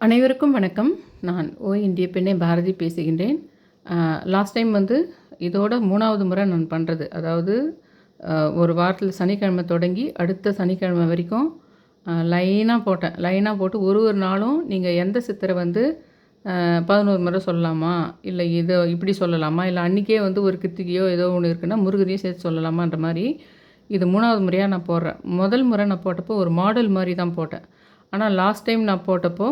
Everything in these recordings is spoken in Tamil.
அனைவருக்கும் வணக்கம். நான் இந்திய பெண்ணை பாரதி பேசுகின்றேன். லாஸ்ட் டைம் வந்து இதோட 3வது முறை நான் பண்ணுறது. அதாவது ஒரு வாரத்தில் சனிக்கிழமை தொடங்கி அடுத்த சனிக்கிழமை வரைக்கும் லைனாக போட்டேன். லைனாக போட்டு ஒரு ஒரு நாளும் நீங்கள் எந்த சித்தரை வந்து 11 முறை சொல்லலாமா, இல்லை இதை இப்படி சொல்லலாமா, இல்லை அன்றைக்கே வந்து ஒரு கிருத்திகையோ ஏதோ ஒன்று இருக்குன்னா முருகனையும் சேர்த்து சொல்லலாமான்ற மாதிரி இது 3வது முறையாக நான் போடுறேன். முதல் முறை நான் போட்டப்போ ஒரு மாடல் மாதிரி தான் போட்டேன். ஆனால் லாஸ்ட் டைம் நான் போட்டப்போ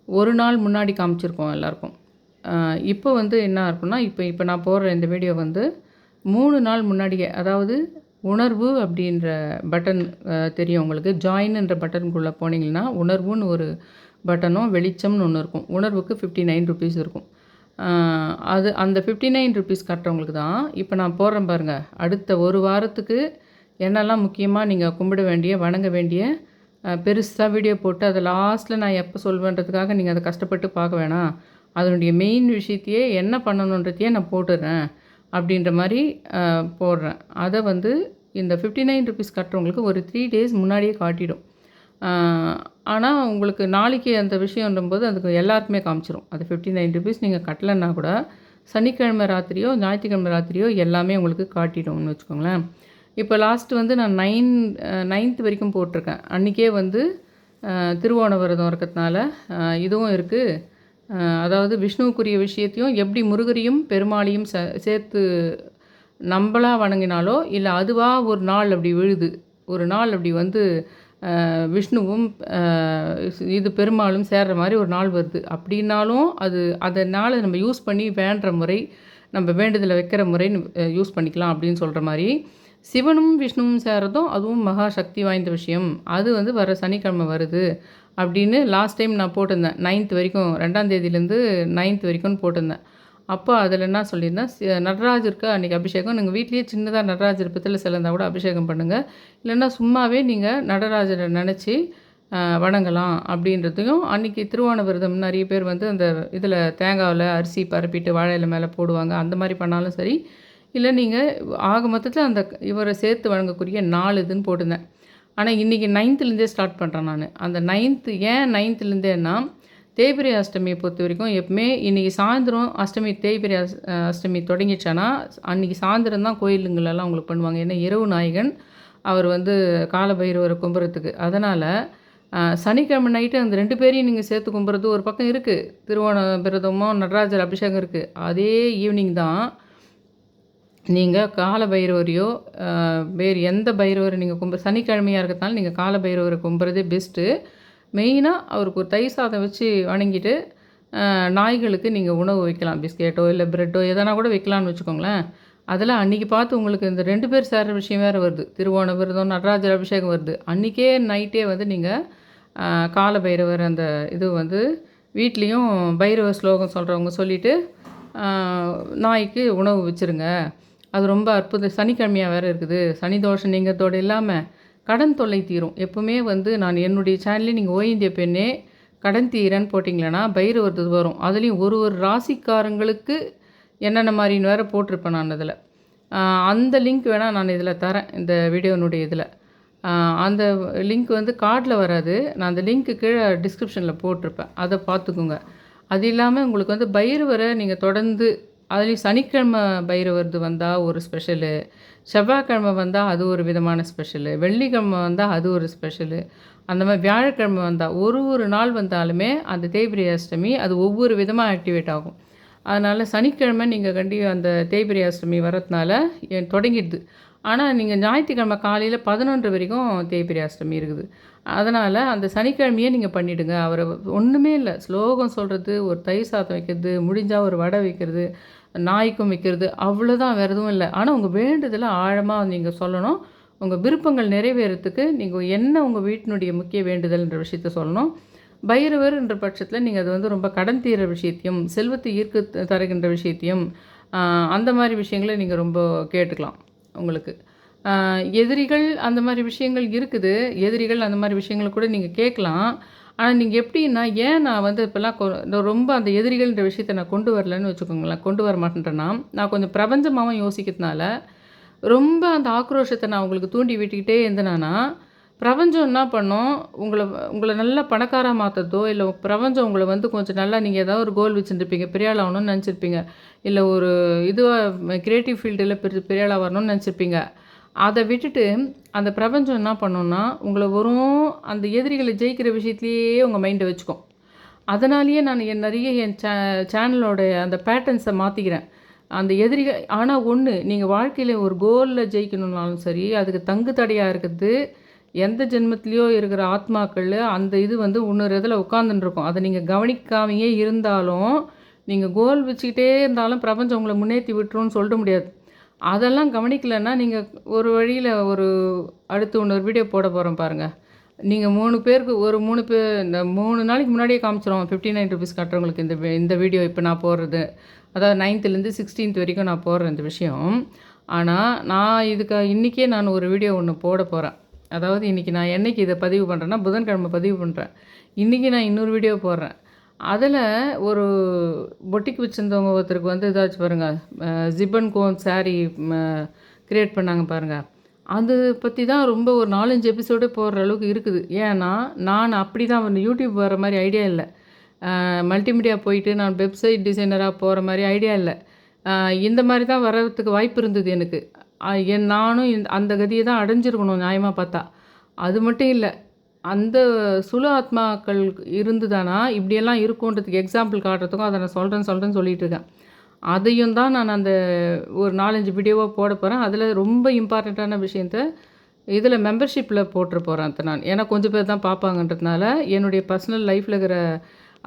ஒரு நாள் முன்னாடி காமிச்சிருக்கோம் எல்லாருக்கும். இப்போ வந்து என்ன இருக்குன்னா, இப்போ நான் போடுற இந்த வீடியோ வந்து 3 நாள் முன்னாடியே, அதாவது உணர்வு அப்படின்ற பட்டன் தெரியும் உங்களுக்கு. ஜாயின்ன்ற பட்டனுக்குள்ளே போனீங்கன்னா உணர்வுன்னு ஒரு பட்டனும் வெளிச்சம்னு ஒன்று இருக்கும். உணர்வுக்கு 59 ருபீஸ் இருக்கும். அது அந்த 59 ருபீஸ் கட்டுறவங்களுக்கு தான் இப்போ நான் போடுறேன் பாருங்கள். அடுத்த ஒரு வாரத்துக்கு என்னெல்லாம் முக்கியமாக நீங்கள் கும்பிட வேண்டிய, வணங்க வேண்டிய, பெருசாக வீடியோ போட்டு அதை லாஸ்ட்டில் நான் எப்போ சொல்வேன்றதுக்காக நீங்கள் அதை கஷ்டப்பட்டு பார்க்க வேணாம். அதனுடைய மெயின் விஷயத்தையே என்ன பண்ணணுன்றதையே நான் போட்டுடுறேன் அப்படின்ற மாதிரி போடுறேன். அதை வந்து இந்த 59 ருபீஸ் கட்டுறவங்களுக்கு ஒரு 3 டேஸ் முன்னாடியே காட்டிடும். ஆனால் உங்களுக்கு நாளைக்கு அந்த விஷயம்ன்றும்போது அதுக்கு எல்லாருக்குமே காமிச்சிடும். அது 59 ருபீஸ் நீங்கள் கட்டலைன்னா கூட சனிக்கிழமை ராத்திரியோ ஞாயிற்றுக்கிழமை ராத்திரியோ எல்லாமே உங்களுக்கு காட்டிடும்னு வச்சுக்கோங்களேன். இப்போ லாஸ்ட்டு வந்து நான் 9th வரைக்கும் போட்டிருக்கேன். அன்றைக்கே வந்து திருவோண விரதம் இருக்கிறதுனால இதுவும் இருக்குது. அதாவது விஷ்ணுவுக்குரிய விஷயத்தையும் எப்படி முருகரையும் பெருமாளையும் சேர்த்து நம்மளாக வணங்கினாலோ, இல்லை அதுவாக ஒரு நாள் அப்படி விழுது, ஒரு நாள் அப்படி வந்து விஷ்ணுவும் இது பெருமாளும் சேர்கிற மாதிரி ஒரு நாள் வருது அப்படின்னாலும் அதனால் நம்ம யூஸ் பண்ணி வேண்டுற முறை, நம்ம வேண்டுதலை வைக்கிற முறை யூஸ் பண்ணிக்கலாம் அப்படின்னு சொல்கிற மாதிரி சிவனும் விஷ்ணுவும் சேர்றதும் அதுவும் மகா சக்தி வாய்ந்த விஷயம். அது வந்து வர சனிக்கிழமை வருது அப்படின்னு லாஸ்ட் டைம் நான் போட்டிருந்தேன். 9th வரைக்கும், 2ஆம் தேதியிலேருந்து 9th வரைக்கும்னு போட்டிருந்தேன். அப்போ அதில் என்ன சொல்லியிருந்தேன், நடராஜருக்கு அன்றைக்கி அபிஷேகம், நீங்கள் வீட்லேயே சின்னதாக நடராஜர் பித்தளை சிலை இருந்தால் கூட அபிஷேகம் பண்ணுங்கள், இல்லைன்னா சும்மாவே நீங்கள் நடராஜரை நினச்சி வணங்கலாம் அப்படின்றதையும், அன்றைக்கி திருவோண விரதம் நிறைய பேர் வந்து அந்த இதில் தேங்காவில் அரிசி பரப்பிட்டு வாழை இலை மேலே போடுவாங்க. அந்த மாதிரி பண்ணாலும் சரி, இல்லை நீங்கள் ஆக மொத்தத்தில் அந்த இவரை சேர்த்து வழங்கக்கூடிய 4 இதுன்னு போட்டிருந்தேன். ஆனால் இன்றைக்கி 9th ஸ்டார்ட் பண்ணுறேன் நான். அந்த 9th ஏன் 9th தேய்பிரை அஷ்டமியை பொறுத்த வரைக்கும் எப்பவுமே இன்றைக்கி சாயந்தரம் அஷ்டமி, தேய்பிரை அஷ்டமி தொடங்கிடுச்சானா அன்றைக்கி சாயந்தரம் தான் கோயிலுங்களெல்லாம் உங்களுக்கு பண்ணுவாங்க. ஏன்னா இரவு நாயகன் அவர் வந்து காலபைரவரை கும்புறதுக்கு. அதனால் சனிக்கிழமை நைட்டு அந்த 2 பேரையும் நீங்கள் சேர்த்து கும்புறது ஒரு பக்கம் இருக்குது. திருவோண விரதமும் நடராஜர் அபிஷேகம் இருக்குது. அதே ஈவினிங் தான் நீங்கள் கால பைரவரையோ வேறு எந்த பைரவரை நீங்கள் சனிக்கிழமையாக இருக்கிறதுனால நீங்கள் கால பைரவரை கும்புறதே பெஸ்ட்டு. மெயினாக அவருக்கு ஒரு தயிர் சாதம் வச்சு வணங்கிட்டு நாய்களுக்கு நீங்கள் உணவு வைக்கலாம். பிஸ்கெட்டோ இல்லை ப்ரெட்டோ எதனா கூட வைக்கலான்னு வச்சுக்கோங்களேன். அதில் அன்றைக்கி பார்த்து உங்களுக்கு இந்த 2 பேர் சேர்கிற விஷயம் வேறு வருது. திருவோண விரதம், நடராஜர் அபிஷேகம் வருது. அன்றைக்கே நைட்டே வந்து நீங்கள் கால பைரவர் அந்த இது வந்து வீட்லேயும் பைரவ ஸ்லோகம் சொல்கிறவங்க சொல்லிவிட்டு நாய்க்கு உணவு வச்சுருங்க. அது ரொம்ப சனிக்கிழமையாக வேறு இருக்குது. சனி தோஷம் நீங்கிறதோடு இல்லாமல் கடன் தொல்லை தீரும். எப்போவுமே வந்து நான் என்னுடைய சேனல்லே நீங்கள் இந்திய பெண்ணே கடன் தீரன்னு போட்டிங்களேன்னா பைரவர் வரும். அதுலேயும் ஒரு ராசிக்காரங்களுக்கு என்னென்ன மாதிரின்னு வேறு போட்டிருப்பேன் நான் அதில். அந்த லிங்க் வேணால் நான் இதில் தரேன், இந்த வீடியோனுடைய இதில். அந்த லிங்க் வந்து கார்டில் வராது. நான் அந்த லிங்க்கு கீழே டிஸ்கிரிப்ஷனில் போட்டிருப்பேன், அதை பார்த்துக்குங்க. அது இல்லாமல் உங்களுக்கு வந்து பைரவரை நீங்கள் தொடர்ந்து, அதுலேயும் சனிக்கிழமை பைரவர்து வந்தால் ஒரு ஸ்பெஷலு, செவ்வாய்க்கிழமை வந்தால் அது ஒரு விதமான ஸ்பெஷலு, வெள்ளிக்கிழமை வந்தால் அது ஒரு ஸ்பெஷலு, அந்த மாதிரி வியாழக்கிழமை வந்தால் ஒரு நாள் வந்தாலுமே அந்த தேய்பிரை அஷ்டமி அது ஒவ்வொரு விதமாக ஆக்டிவேட் ஆகும். அதனால் சனிக்கிழமை நீங்கள் அந்த தேய்பிரை அஷ்டமி வரதுனால தொடங்கிடுது. ஆனால் நீங்கள் ஞாயிற்றுக்கிழமை காலையில் 11 வரைக்கும் தேய்பிரை அஷ்டமி இருக்குது. அதனால் அந்த சனிக்கிழமையே நீங்கள் பண்ணிவிடுங்க. அவரை ஒன்றுமே இல்லை, ஸ்லோகம் சொல்கிறது, ஒரு தயிர் சாதம் வைக்கிறது, முடிஞ்சால் ஒரு வடை வைக்கிறது, நாய்க்கும் வைக்கிறது, அவ்வளோதான், வேறு எதுவும் இல்லை. ஆனால் உங்கள் வேண்டுதலை ஆழமாக நீங்கள் சொல்லணும். உங்கள் விருப்பங்கள் நிறைவேறத்துக்கு நீங்கள் என்ன உங்கள் வீட்டினுடைய முக்கிய வேண்டுதல்ன்ற விஷயத்த சொல்லணும். பைரவர்ன்ற பட்சத்தில் நீங்கள் அது வந்து ரொம்ப கடன் தீர விஷயத்தையும், செல்வத்தை ஈர்க்க தருகின்ற விஷயத்தையும், அந்த மாதிரி விஷயங்களை நீங்கள் ரொம்ப கேட்டுக்கலாம். உங்களுக்கு எதிரிகள் அந்த மாதிரி விஷயங்கள் இருக்குது. எதிரிகள் அந்த மாதிரி விஷயங்களை கூட நீங்கள் கேட்கலாம். ஆனால் நீங்கள் எப்படின்னா, ஏன் நான் வந்து இப்போல்லாம் ரொம்ப அந்த எதிரிகள்ன்ற விஷயத்தை நான் கொண்டு வரலன்னு வச்சுக்கோங்களேன், கொண்டு வர மாட்டேன்றேன்னா, நான் கொஞ்சம் பிரபஞ்சமாகவும் யோசிக்கிறதுனால ரொம்ப அந்த ஆக்ரோஷத்தை நான் உங்களுக்கு தூண்டி விட்டுக்கிட்டே இருந்தேனா பிரபஞ்சம் என்ன பண்ணும், உங்கள உங்கள நல்லா பணக்காரா மாத்துறதோ, இல்ல பிரபஞ்சம் உங்கள வந்து கொஞ்சம் நல்லா நீங்க ஏதாவது ஒரு கோல் வச்சுருப்பீங்க. பெரிய ஆள் ஆகணும்னு நெனச்சிருப்பீங்க. இல்ல ஒரு இதுவா கிரியேட்டிவ் ஃபீல்டுல பெரிய ஆளா வரணும்னு நெனச்சிருப்பீங்க. அத விட்டுட்டு அந்த பிரபஞ்சம் என்ன பண்ணும்னா, உங்கள வெறும் அந்த எதிரிகள ஜெயிக்கிற விஷயத்திலேயே உங்க மைண்ட வச்சுக்கும். அதனாலேயே நான் நெறைய என் சேனலோட அந்த பேட்டர்ன்ஸை மாற்றிக்கிறேன். அந்த எதிரிகள் ஆனால் ஒன்று, நீங்கள் வாழ்க்கையில் ஒரு கோலில் ஜெயிக்கணும்னாலும் சரி, அதுக்கு தங்கு தடையாக இருக்குது எந்த ஜென்மத்திலையோ இருக்கிற ஆத்மாக்கள் அந்த இது வந்து இன்னொரு இதில் உட்காந்துருக்கும். அதை நீங்கள் கவனிக்காமையே இருந்தாலும், நீங்கள் கோல் வச்சுக்கிட்டே இருந்தாலும் பிரபஞ்சம் உங்களை முன்னேற்றி விட்டுருன்னு சொல்ல முடியாது. அதெல்லாம் கவனிக்கலைன்னா நீங்கள் ஒரு வழியில் ஒரு அடுத்து இன்னொரு வீடியோ போட போகிறோம் பாருங்கள். நீங்கள் 3 பேருக்கு ஒரு 3 பேர் இந்த 3 நாளைக்கு முன்னாடியே காமிச்சிரும். ₹59 கட்டுறவங்களுக்கு இந்த வீடியோ இப்போ நான் போடுறது. அதாவது 9th-லேருந்து 16th வரைக்கும் நான் போடுறேன் இந்த விஷயம். ஆனால் நான் இன்றைக்கே நான் ஒரு வீடியோ ஒன்று போட போகிறேன். அதாவது இன்றைக்கி நான் என்னைக்கு இதை பதிவு பண்ணுறேன்னா, புதன்கிழமை பதிவு பண்ணுறேன். இன்றைக்கி நான் இன்னொரு வீடியோ போடுறேன். அதில் ஒரு பொட்டிக் வச்சுருந்தவங்க ஒருத்தருக்கு வந்து இதாச்சு பாருங்கள், ஜிப்பன் கோன் சாரீ கிரியேட் பண்ணாங்க பாருங்கள். அது பற்றி தான் ரொம்ப ஒரு 4-5 எபிசோடே போடுற அளவுக்கு இருக்குது. ஏன்னா, நான் அப்படி தான் வந்து யூடியூப் வர மாதிரி ஐடியா இல்லை. மல்டிமீடியா போயிட்டு நான் வெப்சைட் டிசைனராக போகிற மாதிரி ஐடியா இல்லை. இந்த மாதிரி தான் வர்றதுக்கு வாய்ப்பு இருந்தது எனக்கு. நானும் அந்த கதியை தான் அடைஞ்சிருக்கணும் நியாயமாக பார்த்தா. அது மட்டும் இல்லை, அந்த சுல ஆத்மாக்கள் இருந்துதானா இப்படியெல்லாம் இருக்குன்றதுக்கு எக்ஸாம்பிள் காட்டுறதுக்கும் அதை நான் சொல்கிறேன்னு சொல்லிகிட்டு இருக்கேன். அதையும் தான் நான் அந்த ஒரு 4-5 வீடியோவாக போட போகிறேன். அதில் ரொம்ப இம்பார்ட்டண்ட்டான விஷயத்த இதில் மெம்பர்ஷிப்பில் போட்டுற போகிறேன் நான். ஏன்னா கொஞ்சம் பேர் தான் பார்ப்பாங்கன்றதுனால என்னுடைய பர்சனல் லைஃப்பில் இருக்கிற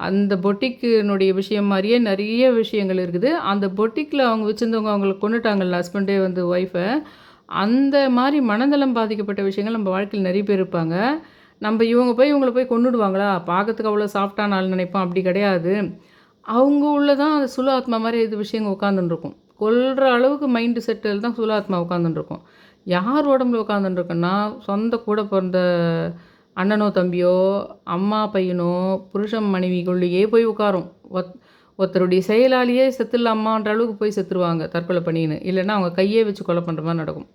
அந்த பொட்டிக்கினுடைய விஷயம் மாதிரியே நிறைய விஷயங்கள் இருக்குது. அந்த பொட்டிக்கில் அவங்க வச்சுருந்தவங்க அவங்கள கொண்டுட்டாங்கல்ல, ஹஸ்பண்டே வந்து ஒய்ஃபை. அந்த மாதிரி மனநலம் பாதிக்கப்பட்ட விஷயங்கள் நம்ம வாழ்க்கையில் நிறைய பேர் இருப்பாங்க. இவங்கள போய் கொன்னுடுவாங்களா? பார்க்கறதுக்கு அவ்வளோ சாஃப்டான ஆள் நினைப்போம். அப்படி கிடையாது. அவங்க உள்ள தான் அந்த சுல ஆத்மா மாதிரி இது விஷயங்கள் உட்காந்துருக்கும். கொல்ற அளவுக்கு மைண்டு செட்டில் தான் சுல ஆத்மா உட்காந்துருக்கும். யார் உடம்புல உட்காந்துருக்குன்னா, சொந்த கூட பிறந்த அண்ணனோ தம்பியோ, அம்மா பையனோ, புருஷன் மனைவிக்குள்ளேயே போய் உட்காரும். ஒருத்தருடைய செயலாலேயே செத்துடலாமான்ற அளவுக்கு போய் செத்துருவாங்க தற்கொலை பண்ணின்னு. இல்லைன்னா அவங்க கையே வச்சு கொலை பண்ணுற மாதிரி நடக்கும்.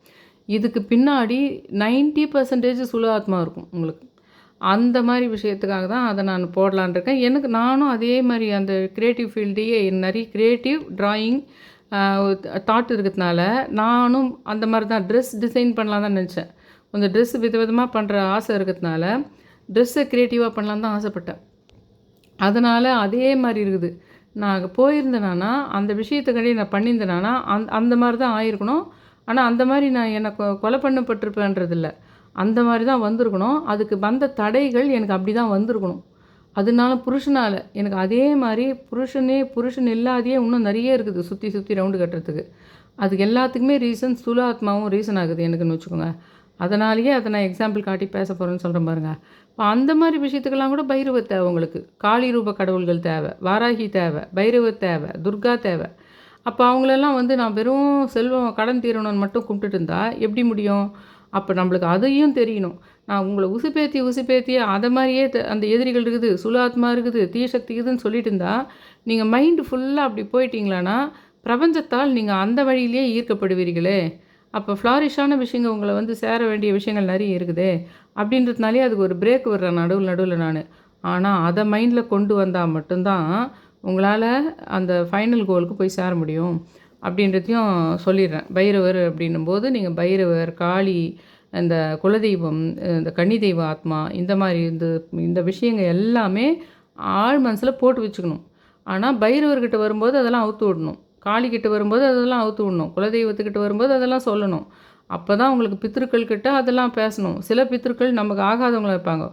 இதுக்கு பின்னாடி 90% சுல ஆத்மா இருக்கும் உங்களுக்கு. அந்த மாதிரி விஷயத்துக்காக தான் அதை நான் போடலான்னு இருக்கேன். நானும் அதே மாதிரி அந்த க்ரியேட்டிவ் ஃபீல்டையே நிறைய க்ரியேட்டிவ் ட்ராயிங் தாட் இருக்கிறதுனால நானும் அந்த மாதிரி தான் ட்ரெஸ் டிசைன் பண்ணலாம் தான் நினச்சேன். கொஞ்சம் ட்ரெஸ் விதவிதமாக பண்ணுற ஆசை இருக்கிறதுனால ட்ரெஸ்ஸை க்ரியேட்டிவாக பண்ணலான்னு தான் ஆசைப்பட்டேன். அதனால் அதே மாதிரி இருக்குது. நான் போயிருந்தேனானா அந்த விஷயத்துக்காண்டி நான் பண்ணியிருந்தேனானா அந்த மாதிரி தான் ஆயிருக்கணும். ஆனால் அந்த மாதிரி நான் என்னை கொலை பண்ணப்பட்டிருப்பேன்றதில்ல. அந்த மாதிரி தான் வந்திருக்கணும். அதுக்கு வந்த தடைகள் எனக்கு அப்படி தான் வந்திருக்கணும். அதனால புருஷனால் எனக்கு அதே மாதிரி புருஷன் இல்லாதையே இன்னும் நிறைய இருக்குது சுற்றி ரவுண்டு கட்டுறதுக்கு. அதுக்கு எல்லாத்துக்குமே ரீசன் சுல ஆத்மாவும் ரீசன் ஆகுது எனக்குன்னு வச்சுக்கோங்க. அதனாலேயே அதை நான் எக்ஸாம்பிள் காட்டி பேச போகிறேன்னு சொல்கிறேன் பாருங்கள். இப்போ அந்த மாதிரி விஷயத்துக்கெல்லாம் கூட பைரவர் தேவை உங்களுக்கு. காளி ரூப கடவுள்கள் தேவை, வாராகி தேவை, பைரவர் தேவை, துர்கா தேவை. அப்போ அவங்களெல்லாம் வந்து நான் வெறும் செல்வம் கடன் தீரணும்னு மட்டும் கும்பிட்டுட்டு இருந்தால் எப்படி முடியும்? அப்போ நம்மளுக்கு அதையும் தெரியணும். நான் உங்களை உசுப்பேத்தி அதை மாதிரியே அந்த எதிரிகள் இருக்குது, சுல ஆத்மா இருக்குது, தீய சக்தி இருக்குதுன்னு சொல்லிட்டு இருந்தால் நீங்கள் மைண்டு ஃபுல்லாக அப்படி போயிட்டீங்களான்னா பிரபஞ்சத்தால் நீங்கள் அந்த வழியிலேயே ஈர்க்கப்படுவீர்களே. அப்போ ஃப்ளாரிஷான விஷயங்கள் உங்களை வந்து சேர வேண்டிய விஷயங்கள் நிறைய இருக்குதே. அப்படின்றதுனாலே அதுக்கு ஒரு பிரேக் விடுறேன் நடுவில் நான். ஆனால் அதை மைண்டில் கொண்டு வந்தால் மட்டும்தான் உங்களால் அந்த ஃபைனல் கோலுக்கு போய் சேர முடியும் அப்படின்றதையும் சொல்லிடுறேன். பைரவர் அப்படின்னும்போது நீங்கள் பைரவர், காளி, இந்த குலதெய்வம், இந்த கன்னி தெய்வ ஆத்மா, இந்த மாதிரி இந்த விஷயங்கள் எல்லாமே ஆழ் மனசில் போட்டு வச்சுக்கணும். ஆனால் பைரவர்கிட்ட வரும்போது அதெல்லாம் அவுத்து விடணும். காளிக்கிட்ட வரும்போது அதெல்லாம் அவுத்து விடணும். குலதெய்வத்துக்கிட்ட வரும்போது அதெல்லாம் சொல்லணும். அப்போ தான் உங்களுக்கு பித்திருக்கள்கிட்ட அதெல்லாம் பேசணும். சில பித்திருக்கள் நமக்கு ஆகாதவங்களாக இருப்பாங்க.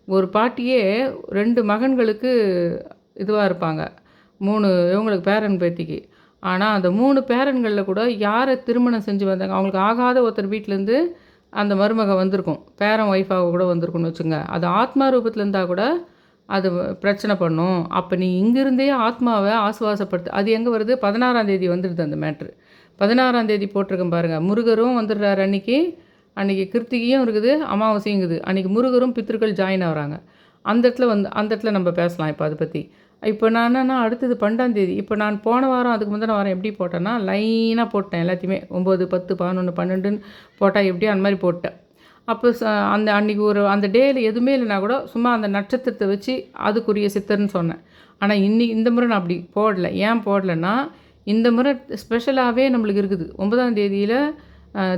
ஒரு பாட்டியே 2 மகன்களுக்கு இதுவாக இருப்பாங்க. 3 இவங்களுக்கு பேரன் பேத்திக்கு. ஆனால் அந்த 3 பேரன்களில் கூட யாரை திருமணம் செஞ்சு வந்தாங்க, அவங்களுக்கு ஆகாத ஒருத்தர் வீட்டிலேருந்து அந்த மருமக வந்திருக்கும். பேரன் ஒய்ஃபாக கூட வந்திருக்குன்னு வச்சுங்க. அது ஆத்மா ரூபத்தில் இருந்தால் கூட அது பிரச்சனை பண்ணும். அப்போ நீ இங்கிருந்தே ஆத்மாவை ஆசுவாசப்படுத்து. அது எங்கே வருது? 16ஆம் தேதி வந்துடுது அந்த மேட்ரு. 16ஆம் தேதி போட்டிருக்கேன் பாருங்கள். முருகரும் வந்துடுறாரு அன்றைக்கி கிருத்திகையும் இருக்குது, அமாவாசையும் இருக்குது. அன்றைக்கி முருகரும் பித்திருக்கள் ஜாயின் ஆகிறாங்க. அந்த இடத்துல நம்ம பேசலாம் இப்போ அதை பற்றி. இப்போ நான் அடுத்தது 12ஆம் தேதி. இப்போ நான் போன வாரம் அதுக்கு முந்தின வாரம் எப்படி போட்டேன்னா லைனாக போட்டேன் எல்லாத்தையுமே. 9, 10, 11, 12ன்னு போட்டால் எப்படியோ அந்த மாதிரி போட்டேன். அப்போ அந்த அன்றைக்கி அந்த டேயில் எதுவுமே இல்லைனா கூட சும்மா அந்த நட்சத்திரத்தை வச்சு அதுக்குரிய சித்தர்னு சொன்னேன். ஆனால் இந்த முறை நான் அப்படி போடல. ஏன் போடலைன்னா, இந்த முறை ஸ்பெஷலாகவே நம்மளுக்கு இருக்குது. 9ஆம் தேதியில்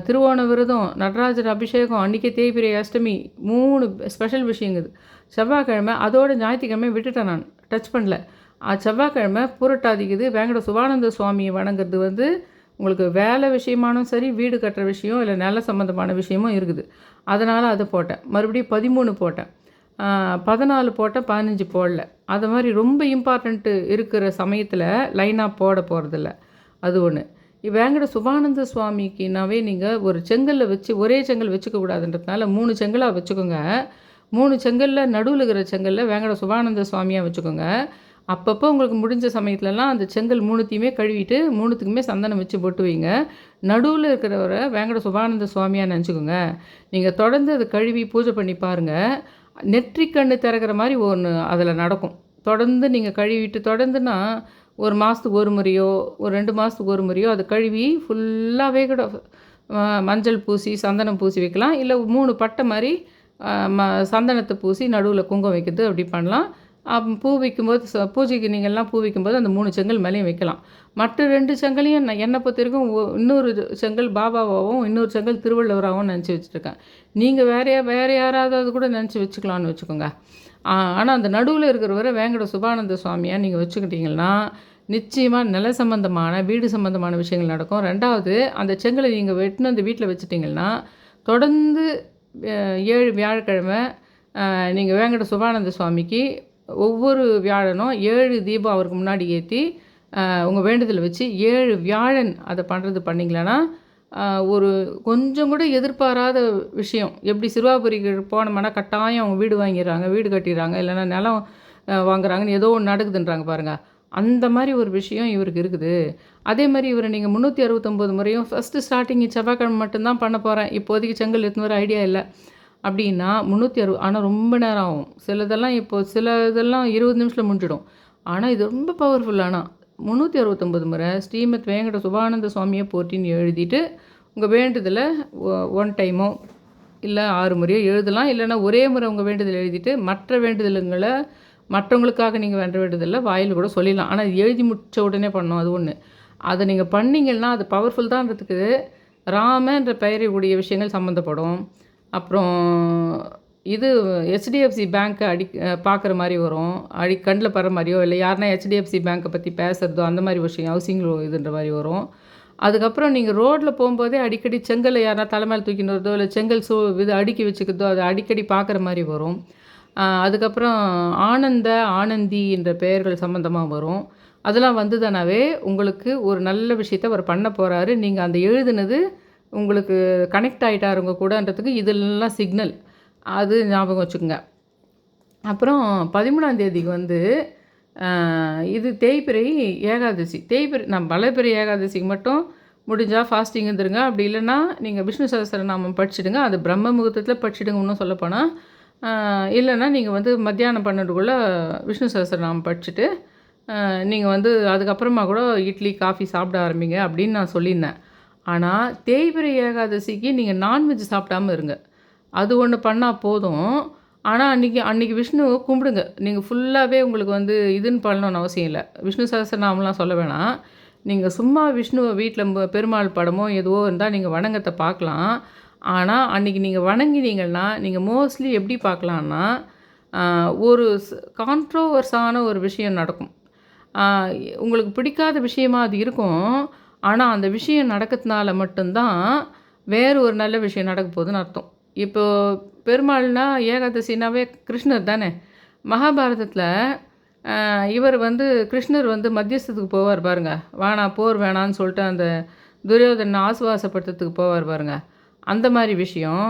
திருவோண விரதம், நடராஜர் அபிஷேகம், அன்றைக்கே தேய்பிறை அஷ்டமி, 3 ஸ்பெஷல் விஷயங்குது. செவ்வாய்க்கிழமை அதோட ஞாயிற்றுக்கிழமை விட்டுட்டேன், நான் டச் பண்ணல. செவ்வாய்க்கிழமை பூரட்டாதிக்குது. வேங்கட சுபானந்த சுவாமியை வணங்குறது வந்து உங்களுக்கு வேலை விஷயமானும் சரி, வீடு கட்டுற விஷயம், இல்லை நில சம்மந்தமான விஷயமும் இருக்குது. அதனால் அதை போட்டேன். மறுபடியும் 13 போட்டேன், 14 போட்டேன், 15 போடல. அது மாதிரி ரொம்ப இம்பார்ட்டண்ட்டு இருக்கிற சமயத்தில் லைனாக போட போகிறதில்ல. அது ஒன்று. வேங்கட சுபானந்த சுவாமிக்குனாவே நீங்கள் ஒரு செங்கலில் வச்சு ஒரே செங்கல் வச்சுக்கக்கூடாதுன்றதுனால 3 செங்கலாக வச்சுக்கோங்க. 3 செங்கலில் நடுவில் இருக்கிற செங்கலில் வேங்கட சுபானந்த சுவாமியாக வச்சுக்கோங்க. அப்பப்போ உங்களுக்கு முடிஞ்ச சமயத்துலலாம் அந்த செங்கல் 3த்தையுமே கழுவிட்டு 3த்துக்குமே சந்தனம் வச்சு பொட்டு வைங்க. நடுவில் இருக்கிறவரை வேங்கட சுபானந்த சுவாமியாக நினச்சிக்கோங்க. நீங்கள் தொடர்ந்து அதை கழுவி பூஜை பண்ணி பாருங்கள். நெற்றிக்கண்ணு திறக்கிற மாதிரி ஒன்று அதில் நடக்கும். தொடர்ந்து நீங்கள் கழுவிட்டு தொடர்ந்துன்னா ஒரு மாதத்துக்கு ஒரு முறையோ ஒரு 2 மாதத்துக்கு ஒரு முறையோ அதை கழுவி ஃபுல்லாகவே கூட மஞ்சள் பூசி சந்தனம் பூசி வைக்கலாம். இல்லை 3 பட்டை மாதிரி சந்தனத்தை பூசி நடுவில் குங்குமம் வைக்கிறது அப்படி பண்ணலாம். பூ வைக்கும்போது பூஜைக்கு நீங்கள்லாம் பூ வைக்கும்போது அந்த 3 செங்கல் மேலேயும் வைக்கலாம். மற்ற 2 செங்கலையும் என்னை பொறுத்த வரைக்கும் இன்னொரு செங்கல் பாபாவாகவும் இன்னொரு செங்கல் திருவள்ளுவராகவும் நினச்சி வச்சுருக்கேன். நீங்கள் வேறு யாராவது கூட நினச்சி வச்சுக்கலான்னு வச்சுக்கோங்க. ஆனால் அந்த நடுவில் இருக்கிறவரை வேங்கட சுபானந்த சுவாமியாக நீங்கள் வச்சுக்கிட்டிங்கன்னா நிச்சயமாக நில சம்பந்தமான வீடு சம்பந்தமான விஷயங்கள் நடக்கும். 2வது, அந்த செங்கலை நீங்கள் வெட்டின அந்த வீட்டில் வச்சுட்டிங்கன்னா தொடர்ந்து 7 வியாழக்கிழமை நீங்கள் வேங்கட சுபானந்த சுவாமிக்கு ஒவ்வொரு வியாழனும் 7 தீபம் அவருக்கு முன்னாடி ஏற்றி உங்கள் வேண்டுதலை வச்சு 7 வியாழன் அதை பண்ணிங்களன்னா ஒரு கொஞ்சம் கூட எதிர்பாராத விஷயம். எப்படி சிறுவாபுரிக்கு போனோம்னா கட்டாயம் அவங்க வீடு வாங்கிடுறாங்க, வீடு கட்டிடுறாங்க, இல்லைன்னா நிலம் வாங்குறாங்கன்னு ஏதோ ஒன்று நடக்குதுன்றாங்க பாருங்கள். அந்த மாதிரி ஒரு விஷயம் இவருக்கு இருக்குது. அதே மாதிரி இவரை நீங்கள் 369 முறையும் ஃபஸ்ட்டு ஸ்டார்டிங் செவ்வாய்க்கிழமை மட்டும்தான் பண்ண போகிறேன், இப்போதைக்கு செங்கல் எடுத்துன்னு வர ஐடியா இல்லை அப்படின்னா 360. ஆனால் ரொம்ப நேரம் ஆகும். சில இதெல்லாம் 20 நிமிஷத்தில் முடிஞ்சிடும். ஆனால் இது ரொம்ப பவர்ஃபுல்லானா 369 முறை ஸ்ரீமத் வேங்கட சுபானந்த சுவாமியை போற்றின்னு எழுதிட்டு உங்கள் வேண்டுதலை 1 டைமோ இல்லை 6 முறையோ எழுதலாம். இல்லைன்னா ஒரே முறை உங்கள் வேண்டுதல் எழுதிட்டு மற்ற வேண்டுதலுங்களை மற்றவங்களுக்காக நீங்கள் வேண்ட வேண்டுதலில் வாயில் கூட சொல்லிடலாம். ஆனால் இது எழுதி முடித்த உடனே பண்ணணும். அது ஒன்று. அதை நீங்கள் பண்ணிங்கன்னா அது பவர்ஃபுல் தான்றதுக்கு ராமன்ற பெயரை உடைய விஷயங்கள் சம்மந்தப்படும். அப்புறம் இது ஹெச்டிஎஃப்சி பேங்க்கை பார்க்குற மாதிரி வரும். கண்ணில் படுற மாதிரியோ இல்லை யாருன்னா ஹெச்டிஎஃப்சி பேங்க்கை பற்றி பேசுகிறதோ அந்த மாதிரி விஷயம் ஹவுசிங் இதுன்ற மாதிரி வரும். அதுக்கப்புறம் நீங்கள் ரோட்டில் போகும்போதே அடிக்கடி செங்கலை யாருன்னா தலைமையில் தூக்கின்னு வரதோ இல்லை செங்கல் இது அடுக்கி வச்சுக்கிறதோ அதை அடிக்கடி பார்க்குற மாதிரி வரும். அதுக்கப்புறம் ஆனந்தி என்ற பெயர்கள் சம்மந்தமாக வரும். அதெல்லாம் வந்ததுனாவே உங்களுக்கு ஒரு நல்ல விஷயத்தை அவர் பண்ண போகிறாரு. நீங்கள் அந்த எழுதுனது உங்களுக்கு கனெக்ட் ஆகிட்டாருங்க கூடன்றதுக்கு இதெல்லாம் சிக்னல். அது ஞாபகம் வச்சுக்கோங்க. அப்புறம் 13ஆம் தேதிக்கு வந்து இது தேய்பிறை ஏகாதசி. நான் வளர்பிறை ஏகாதசிக்கு மட்டும் முடிஞ்சால் ஃபாஸ்டிங் இருந்துருங்க. அப்படி இல்லைன்னா நீங்கள் விஷ்ணு சஹஸ்ரநாமம் படிச்சுடுங்க. அது பிரம்ம முகூர்த்தத்தில் படிச்சுடுங்க. இன்னும் சொல்லப்போனால் இல்லைன்னா நீங்கள் வந்து மத்தியானம் 12க்குள்ளே விஷ்ணு சஹஸ்ரநாமம் படிச்சுட்டு நீங்கள் வந்து அதுக்கப்புறமா கூட இட்லி காஃபி சாப்பிட ஆரம்பிங்க அப்படின்னு நான் சொல்லியிருந்தேன். ஆனால் தேய்பிறை ஏகாதசிக்கு நீங்கள் நான்வெஜ் சாப்பிடாமல் இருங்க. அது ஒன்று பண்ணால் போதும். ஆனால் அன்றைக்கி விஷ்ணு கும்பிடுங்க. நீங்கள் ஃபுல்லாகவே உங்களுக்கு வந்து இதுன்னு பண்ணணும்னு அவசியம் இல்லை. விஷ்ணு சஹஸ்ரநாமம்லாம் சொல்ல வேணாம். நீங்கள் சும்மா விஷ்ணுவை வீட்டில் பெருமாள் படமோ எதுவோ இருந்தால் நீங்கள் வணங்கத்தை பார்க்கலாம். ஆனால் அன்றைக்கி நீங்கள் வணங்கினீங்கன்னா நீங்கள் மோஸ்ட்லி எப்படி பார்க்கலான்னா ஒரு கான்ட்ரோவர்ஸான ஒரு விஷயம் நடக்கும். உங்களுக்கு பிடிக்காத விஷயமா அது இருக்கும். ஆனால் அந்த விஷயம் நடக்கிறதுனால மட்டும்தான் வேறு ஒரு நல்ல விஷயம் நடக்க போகுதுன்னு அர்த்தம். இப்போது பெருமாள்னா ஏகாதசினாவே கிருஷ்ணர் தானே. மகாபாரதத்தில் இவர் வந்து கிருஷ்ணர் வந்து மத்தியஸ்தத்துக்கு போவார் பாருங்கள். போர் வேணான்னு சொல்லிட்டு அந்த துரியோதனை ஆசுவாசப்படுத்துறதுக்கு போவார் பாருங்கள். அந்த மாதிரி விஷயம்.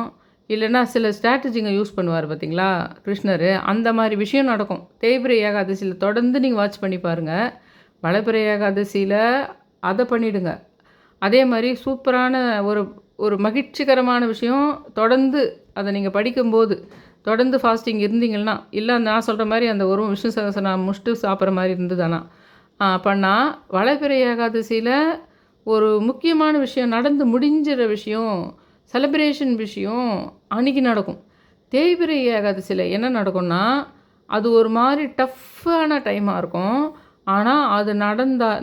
இல்லைன்னா சில ஸ்ட்ராட்டஜிங்க யூஸ் பண்ணுவார் பார்த்திங்களா கிருஷ்ணர். அந்த மாதிரி விஷயம் நடக்கும் தேய்பிறை ஏகாதசியில். தொடர்ந்து நீங்கள் வாட்ச் பண்ணி பாருங்கள். வளர்பிறை ஏகாதசியில் அதை பண்ணிவிடுங்க. அதே மாதிரி சூப்பரான ஒரு மகிழ்ச்சிகரமான விஷயம். தொடர்ந்து அதை நீங்கள் படிக்கும்போது தொடர்ந்து ஃபாஸ்டிங் இருந்தீங்கன்னா, இல்லை நான் சொல்கிற மாதிரி அந்த ஒரு விஷ்ணு சஹஸ்ரநாமம் முடிச்சுட்டு சாப்பிட்ற மாதிரி இருந்ததுன்னா பண்ணால் வளர்பிறை ஏகாதசியில் ஒரு முக்கியமான விஷயம் நடந்து முடிஞ்சிற விஷயம் செலிப்ரேஷன் விஷயம் அன்றைக்கி நடக்கும். தேய்பிறை ஏகாதசியில் என்ன நடக்கும்னா, அது ஒரு மாதிரி டஃப்பான டைமாக இருக்கும். ஆனால் அது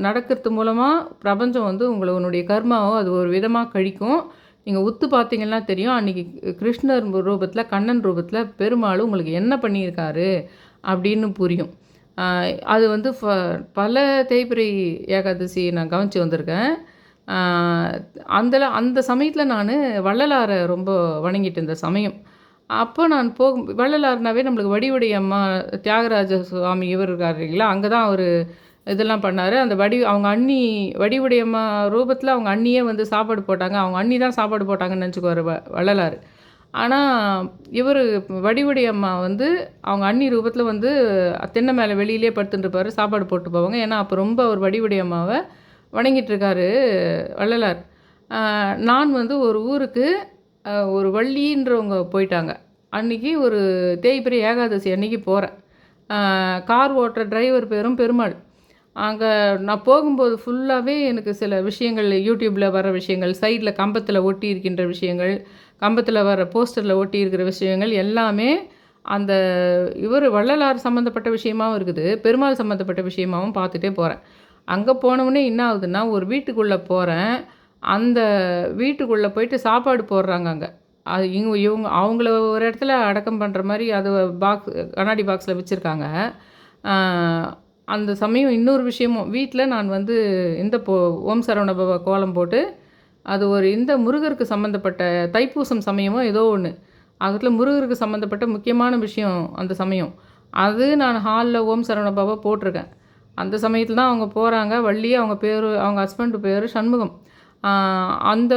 நடக்கிறது மூலமாக பிரபஞ்சம் வந்து உங்களுடைய கர்மாவை அது ஒரு விதமாக கழிக்கும். நீங்கள் உத்து பார்த்தீங்கன்னா தெரியும், அன்றைக்கி கிருஷ்ணர் ரூபத்தில், கண்ணன் ரூபத்தில் பெருமாள் உங்களுக்கு என்ன பண்ணியிருக்காரு அப்படின்னு புரியும். அது வந்து பல தேய்பிறை ஏகாதசி நான் கவனித்து வந்திருக்கேன். அந்த சமயத்தில் நான் வள்ளலாரை ரொம்ப வணங்கிட்டு இருந்த சமயம். அப்போ நான் வள்ளலார்னாவே நம்மளுக்கு வடிவுடை அம்மா தியாகராஜ சுவாமி இவர் இருக்கார் இல்லைங்களா, அங்கே தான் அவர் இதெல்லாம் பண்ணார். அந்த அவங்க அண்ணி வடிவுடை அம்மா ரூபத்தில் அவங்க அண்ணியே வந்து சாப்பாடு போட்டாங்க. அவங்க அண்ணி தான் சாப்பாடு போட்டாங்கன்னு நினச்சிக்குவார் வள்ளலார். ஆனால் இவர் வடிவுடை அம்மா வந்து அவங்க அண்ணி ரூபத்தில் வந்து தென்னை மேலே வெளியிலே படுத்துட்டுருப்பார், சாப்பாடு போட்டு போவாங்க. ஏன்னா அப்போ ரொம்ப அவர் வடிவுடை அம்மாவை வணங்கிட்டுருக்காரு வள்ளலார். நான் வந்து ஒரு ஊருக்கு ஒரு வள்ளின்றவங்க போயிட்டாங்க. அன்றைக்கி ஒரு தேய்பிறை ஏகாதசி அன்றைக்கி போகிறேன். கார் ஓட்டுற டிரைவர் பேரும் பெருமாள். அங்கே நான் போகும்போது ஃபுல்லாகவே எனக்கு சில விஷயங்கள், யூடியூப்பில் வர விஷயங்கள், சைடில் கம்பத்தில் ஒட்டி இருக்கின்ற விஷயங்கள், கம்பத்தில் வர போஸ்டரில் ஒட்டி இருக்கிற விஷயங்கள் எல்லாமே அந்த இவர் வள்ளலார் சம்மந்தப்பட்ட விஷயமாகவும் இருக்குது, பெருமாள் சம்மந்தப்பட்ட விஷயமாகவும் பார்த்துட்டே போகிறேன். அங்கே போனவுடனே என்ன ஆகுதுன்னா, ஒரு வீட்டுக்குள்ளே போகிறேன். அந்த வீட்டுக்குள்ளே போயிட்டு சாப்பாடு போடுறாங்க அங்கே. அது இவங்க அவங்கள ஒரு இடத்துல அடக்கம் பண்ணுற மாதிரி அது கண்ணாடி பாக்ஸில் வச்சுருக்காங்க. அந்த சமயம் இன்னொரு விஷயமும், வீட்டில் நான் வந்து இந்த ஓம் சரவண பவ கோலம் போட்டு, அது ஒரு இந்த முருகருக்கு சம்மந்தப்பட்ட தைப்பூசம் சமயமோ ஏதோ ஒன்று, அதில் முருகருக்கு சம்மந்தப்பட்ட முக்கியமான விஷயம் அந்த சமயம். அது நான் ஹாலில் ஓம் சரவண பவ போட்டிருக்கேன். அந்த சமயத்தில் தான் அவங்க போகிறாங்க. வள்ளி, அவங்க பேர், அவங்க ஹஸ்பண்டு பேர் சண்முகம். அந்த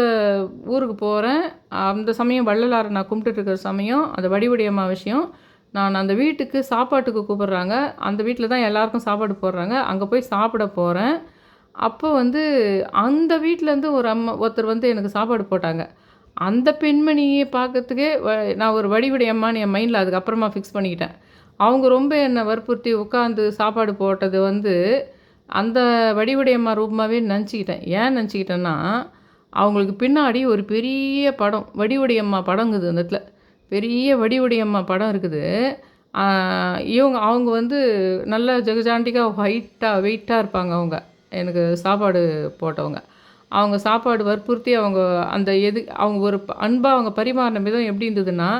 ஊருக்கு போகிறேன். அந்த சமயம் வள்ளலாரை நான் கும்பிட்டுட்டு இருக்கிற சமயம், அந்த வடிவுடையம்மா விஷயம். நான் அந்த வீட்டுக்கு சாப்பாட்டுக்கு கூப்பிட்றாங்க. அந்த வீட்டில் தான் எல்லாருக்கும் சாப்பாடு போடுறாங்க. அங்கே போய் சாப்பிட போகிறேன். அப்போ வந்து அந்த வீட்டிலேருந்து ஒருத்தர் வந்து எனக்கு சாப்பாடு போட்டாங்க. அந்த பெண்மணியை பார்க்கறதுக்கே நான் ஒரு வடிவுடையம்மான்னு என் மைண்டில் அதுக்கப்புறமா ஃபிக்ஸ் பண்ணிக்கிட்டேன். அவங்க ரொம்ப என்னை வற்புறுத்தி உட்காந்து சாப்பாடு போட்டது வந்து அந்த வடிவுடையம்மா ரூபமாகவே நினச்சிக்கிட்டேன். ஏன் நினச்சிக்கிட்டேன்னா, அவங்களுக்கு பின்னாடி ஒரு பெரிய படம், வடிவுடையம்மா படங்குது அந்த இடத்துல. பெரிய வடிவுடையம்மா படம் இருக்குது. அவங்க வந்து நல்ல ஜெகஜாண்டிக்காக வெயிட்டாக இருப்பாங்க அவங்க. எனக்கு சாப்பாடு போட்டவங்க. அவங்க சாப்பாடு வற்புறுத்தி அவங்க ஒரு அன்பாக அவங்க பரிமாறின விதம் எப்படி இருந்ததுன்னா,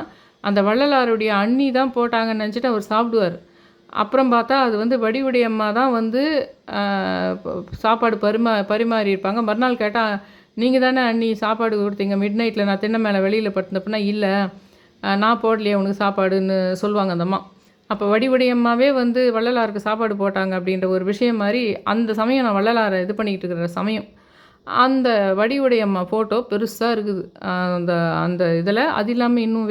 அந்த வள்ளலாருடைய அண்ணி தான் போட்டாங்கன்னு நினச்சிட்டு அவர் சாப்பிடுவார். அப்புறம் பார்த்தா அது வந்து வடிவுடையம்மா தான் வந்து சாப்பாடு பரிமாறியிருப்பாங்க. மறுநாள் கேட்டால், நீங்கள் தானே அண்ணி சாப்பாடு கொடுத்தீங்க மிட் நைட்டில், நான் திண்ணை மேலே வெளியில் படுத்தினப்பனா, இல்லை நான் போடலையே உனக்கு சாப்பாடுன்னு சொல்லுவாங்க அந்த அம்மா. அப்போ வடிவுடையம்மாவே வந்து வள்ளலாருக்கு சாப்பாடு போட்டாங்க அப்படின்ற ஒரு விஷயம் மாதிரி அந்த சமயம் நான் வள்ளலாரை இது பண்ணிக்கிட்டு இருக்கிற சமயம். அந்த வடிவுடையம்மா ஃபோட்டோ பெருசாக இருக்குது அந்த அந்த இதில். அது இல்லாமல் இன்னும்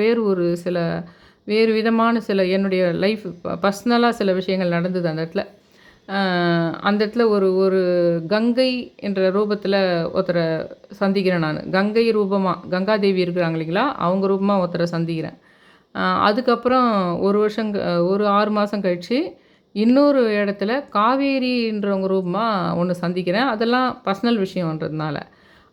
வேறு விதமான சில என்னுடைய லைஃப் பர்சனலாக சில விஷயங்கள் நடந்தது அந்த இடத்துல. அந்த இடத்துல ஒரு கங்கை என்ற ரூபத்தில் ஒருத்தரை சந்திக்கிறேன் நான். கங்கை ரூபமாக, கங்காதேவி இருக்கிறாங்க இல்லைங்களா, அவங்க ரூபமாக ஒருத்தரை சந்திக்கிறேன். அதுக்கப்புறம் ஒரு 6 மாதம் கழித்து இன்னொரு இடத்துல காவேரின்றவங்க ரூபமாக ஒன்று சந்திக்கிறேன். அதெல்லாம் பர்சனல் விஷயன்றதுனால.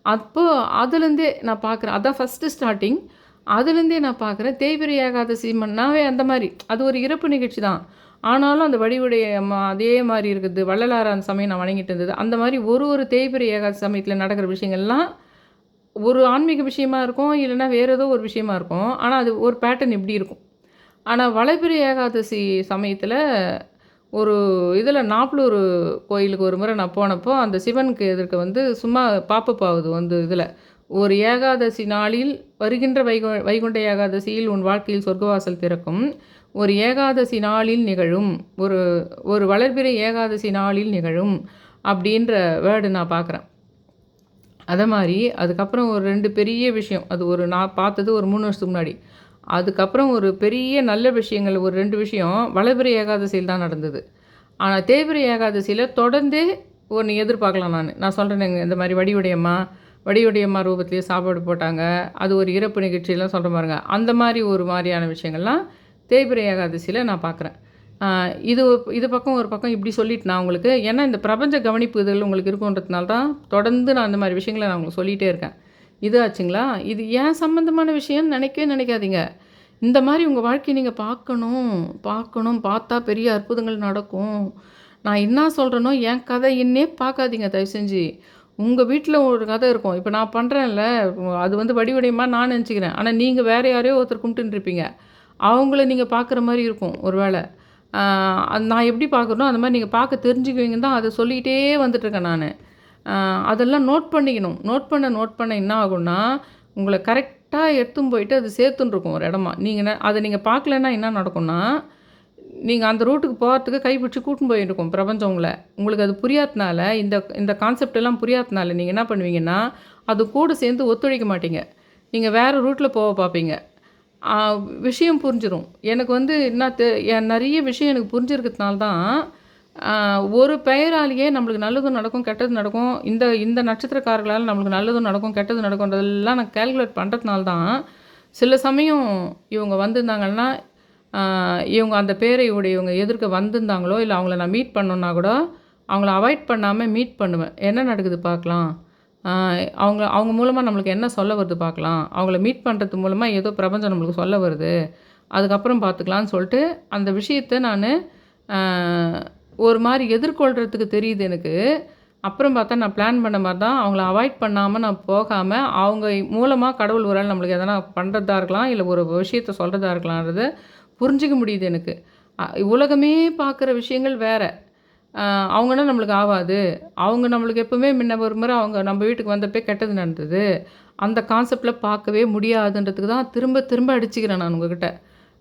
அப்போது அதுலேருந்தே நான் பார்க்குறேன். அதான் ஃபஸ்ட்டு ஸ்டார்டிங். அதுலேருந்தே நான் பார்க்குறேன், தேய்பிறை ஏகாதசி மன்னாவே அந்த மாதிரி அது ஒரு இறப்பு நிகழ்ச்சி தான். ஆனாலும் அந்த வடிவுடைய அதே மாதிரி இருக்குது. வள்ளலார் அந்த சமயம் நான் வணங்கிட்டு இருந்தது. அந்த மாதிரி ஒரு தேய்பிறை ஏகாதசி சமயத்தில் நடக்கிற விஷயங்கள்லாம் ஒரு ஆன்மீக விஷயமா இருக்கும், இல்லைன்னா வேறு ஏதோ ஒரு விஷயமா இருக்கும். ஆனால் அது ஒரு பேட்டர்ன் இப்படி இருக்கும். ஆனால் வளர்பிறை ஏகாதசி சமயத்தில் ஒரு இதில் நாப்பலூர் கோயிலுக்கு ஒரு முறை நான் போனப்போ, அந்த சிவனுக்கு எதிர்க்க வந்து சும்மா பாப்பப் ஆகுது வந்து இதில், ஒரு ஏகாதசி நாளில் வருகின்ற வைகுண்ட ஏகாதசியில் உன் வாழ்க்கையில் சொர்க்கவாசல் திறக்கும், ஒரு ஏகாதசி நாளில் நிகழும், ஒரு வளர்பிறை ஏகாதசி நாளில் நிகழும் அப்படின்ற வேர்டு நான் பார்க்குறேன். அதை மாதிரி அதுக்கப்புறம் ஒரு 2 பெரிய விஷயம், அது நான் பார்த்தது ஒரு 3 வருஷத்துக்கு முன்னாடி. அதுக்கப்புறம் ஒரு பெரிய நல்ல விஷயங்கள் ஒரு 2 விஷயம் வளர்பிறை ஏகாதசியில் தான் நடந்தது. ஆனால் தேய்பிறை ஏகாதசியில் தொடர்ந்தே ஒன்று எதிர்பார்க்கலாம். நான் சொல்கிறேன், இந்த மாதிரி வடிவுடையம்மா ரூபத்திலேயே சாப்பாடு போட்டாங்க, அது ஒரு இறப்பு நிகழ்ச்சியெல்லாம் சொல்கிற பாருங்க, அந்த மாதிரி ஒரு மாதிரியான விஷயங்கள்லாம் தேய்பிறை ஏகாதசியில் நான் பார்க்குறேன். இது பக்கம் ஒரு பக்கம் இப்படி சொல்லிட்டு நான் உங்களுக்கு, ஏன்னா இந்த பிரபஞ்ச கவனிப்பு இதில் உங்களுக்கு இருக்குன்றதுனால தான் தொடர்ந்து நான் இந்த மாதிரி விஷயங்களை நான் உங்களுக்கு சொல்லிகிட்டே இருக்கேன். இது ஆச்சுங்களா? இது ஏன் சம்மந்தமான விஷயம்னு நினைக்கவே நினைக்காதீங்க. இந்த மாரி உங்க வாழ்க்கைய நீங்க பார்க்கணும், பார்க்கணும். பார்த்தா பெரிய அற்புதங்கள் நடக்கும். நான் என்ன சொல்றேனோ, என் கதைன்னே பார்க்காதீங்க தயவு செஞ்சு. உங்க வீட்ல ஒரு கதை இருக்கும். இப்ப நான் பண்றேன்ல, அது வந்து வடிவடையமா நான் நெனச்சுக்கிறேன். ஆனா நீங்க வேற யாரையோ ஒருத்தர் கும்பிட்டுன்னு இருப்பீங்க. அவங்கள நீங்க பார்க்குற மாரி இருக்கும் ஒரு வேள. அது நான் எப்படி பார்க்குறனோ, அந்த மாரி நீங்க பார்க்க தெரிஞ்சுக்குவீங்கன்னு தான் அத சொல்லிக்கிட்டே வந்துட்டுருக்கேன் நானு. அதெல்லாம் நோட் பண்ணிக்கணும். நோட் பண்ண என்ன ஆகும்னா, உங்கள கரெக்ட்டா எடுத்துன்னு போயிட்டு அது சேர்த்துன்னு இருக்கும் ஒரு இடமா. அத நீங்க பார்க்கலன்னா என்ன நடக்கும்னா, நீங்க அந்த ரூட்டுக்கு போறதுக்கு கைப்பிடிச்சு கூட்டின்னு போயிருக்கும் பிரபஞ்சம் உங்கள. உங்களுக்கு அது புரியாதனால, இந்த இந்த கான்செப்ட் எல்லாம் புரியாதனால நீங்க என்ன பண்ணுவீங்கன்னா, அது கூட சேர்ந்து ஒத்துழைக்க மாட்டீங்க. நீங்க வேற ரூட்ல போக பார்ப்பீங்க. ஆ விஷயம் புரிஞ்சிரும். எனக்கு வந்து என்ன நெறைய விஷயம் எனக்கு புரிஞ்சிருக்கிறதுனால தான், ஆ ஒரு பெயராலேயே நம்மளுக்கு நல்லதும் நடக்கும், கெட்டதும் நடக்கும். இந்த இந்த நட்சத்திரக்காரர்களால நம்மளுக்கு நல்லதும் நடக்கும், கெட்டதும் நடக்கும்ன்றதெல்லாம் நான் கால்குலேட் பண்றதுனால தான், சில சமயம் இவங்க வந்திருந்தாங்கன்னா, இவங்க அந்த பேரை உடையவங்க எதிர்க்க வந்திருந்தாங்களோ, இல்ல அவங்கள நான் மீட் பண்ணணும்னா கூட, அவங்கள அவாய்ட் பண்ணாம மீட் பண்ணுவேன். என்ன நடக்குது பார்க்கலாம். ஆ அவங்க அவங்க மூலமா நம்மளுக்கு என்ன சொல்ல வருது பார்க்கலாம். அவங்கள மீட் பண்ணுறது மூலமா ஏதோ பிரபஞ்சம் நம்மளுக்கு சொல்ல வருது. அதுக்கப்புறம் பார்த்துக்கலான்னு சொல்லிட்டு, அந்த விஷயத்த நானு ஆ ஒரு மாரி எதிர்கொள்றதுக்கு தெரியுது எனக்கு. அப்புறம் பார்த்தா நான் பிளான் பண்ண மாரி தான் அவங்கள அவாய்ட் பண்ணாம நான் போகாம, அவங்க மூலமா கடவுள் ஒரு வேள நம்மளுக்கு எதனா பண்றதா இருக்கலாம், இல்ல ஒரு விஷயத்த சொல்றதா இருக்கலான்றத புரிஞ்சுக்க முடியுது எனக்கு. அ உலகமே பார்க்குற விஷயங்கள் வேற. அ அவங்கன்னா நம்மளுக்கு ஆவாது. அவங்க நம்மளுக்கு எப்பவுமே முன்ன ஒரு முறை அவங்க நம்ம வீட்டுக்கு வந்தப்பயே கெட்டது நடந்தது. அந்த கான்செப்ட்ல பார்க்கவே முடியாதுன்றதுக்கு தான் திரும்ப திரும்ப அடிச்சுக்கிறேன் நான் உங்ககிட்ட.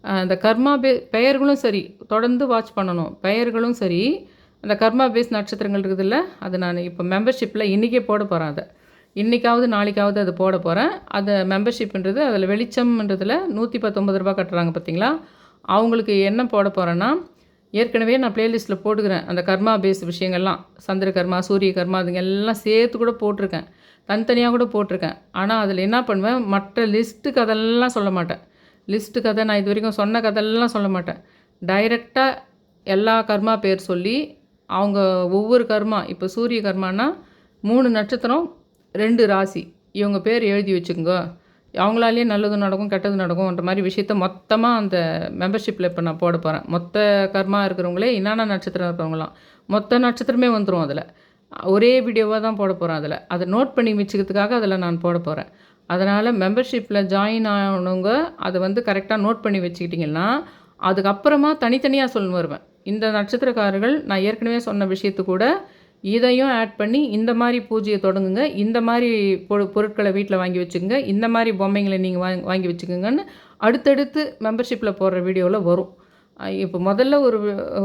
இந்த கர்மா பெயர்களும் சரி, தொடர்ந்து வாட்ச் பண்ணணும். பெயர்களும் சரி, அந்த கர்மா பேஸ் நட்சத்திரங்கள் இருக்குதுல்ல, அது நான் இப்போ மெம்பர்ஷிப்பில இன்னைக்கே போட போறேன் அத. இன்னைக்காவது, நாளைக்காவது அது போட போறேன். அது மெம்பர்ஷிப்ன்றது அதில வெளிச்சம்ன்றதுல ரூ. 119 கட்டுறாங்க பார்த்தீங்களா? அவங்களுக்கு என்ன போட போறேன்னா, ஏற்கனவே நான் பிளேலிஸ்ட்டில போட்டுக்கிறேன். அந்த கர்மா பேஸ் விஷயங்கள்லாம். சந்திர கர்மா, சூரிய கர்மா அதுங்க எல்லாம் சேர்த்து கூட போட்டிருக்கேன். தனித்தனியா கூட போட்டிருக்கேன். ஆனா, அதில என்ன பண்ணுவேன், மற்ற லிஸ்ட்டு கதைல்லாம் சொல்ல மாட்டேன். லிஸ்ட்டு கதை நான் இதுவரைக்கும் சொன்ன கதைல்லாம் சொல்ல மாட்டேன். டைரக்ட்டா எல்லா கர்மா பேர் சொல்லி, அவங்க ஒவ்வொரு கர்மா இப்போ சூரிய கர்மான்னா 3 நட்சத்திரம், 2 ராசி. இவங்க பேர் எழுதி வச்சுக்கோங்க. அவங்களாலேயே நல்லதும் நடக்கும், கெட்டதும் நடக்கும்ன்ற மாரி விஷயத்த மொத்தமா அந்த மெம்பர்ஷிப்பில இப்போ நான் போட போறேன். மொத்த கர்மா இருக்கிறவங்களே என்னென்ன நட்சத்திரம் இருக்கிறவங்கலாம். மொத்த நட்சத்திரமே வந்துரும் அதில. ஒரே வீடியோவா தான் போட போறேன் அதில. அத நோட் பண்ணி வச்சுக்கிறதுக்காக அதில நான் போட போறேன். அதனால மெம்பர்ஷிப்பில ஜாயின் ஆனவங்க அத வந்து கரெக்ட்டா நோட் பண்ணி வச்சுக்கிட்டிங்கன்னா, அதுக்கப்புறமா தனித்தனியா சொல்ல வருவேன். இந்த நட்சத்திரக்காரர்கள் நான் ஏற்கனவே சொன்ன விஷயத்து கூட இதையும் ஆட் பண்ணி இந்த மாரி பூஜைய தொடங்குங்க. இந்த மாரி பொருட்கள வீட்ல வாங்கி வச்சுக்கங்க. இந்த மாரி பொம்மைங்கள நீங்க வாங்கி வச்சுக்கங்கன்னு அடுத்தடுத்து மெம்பர்ஷிப்ல போடுற வீடியோல வரும். இப்போ முதல்ல ஒரு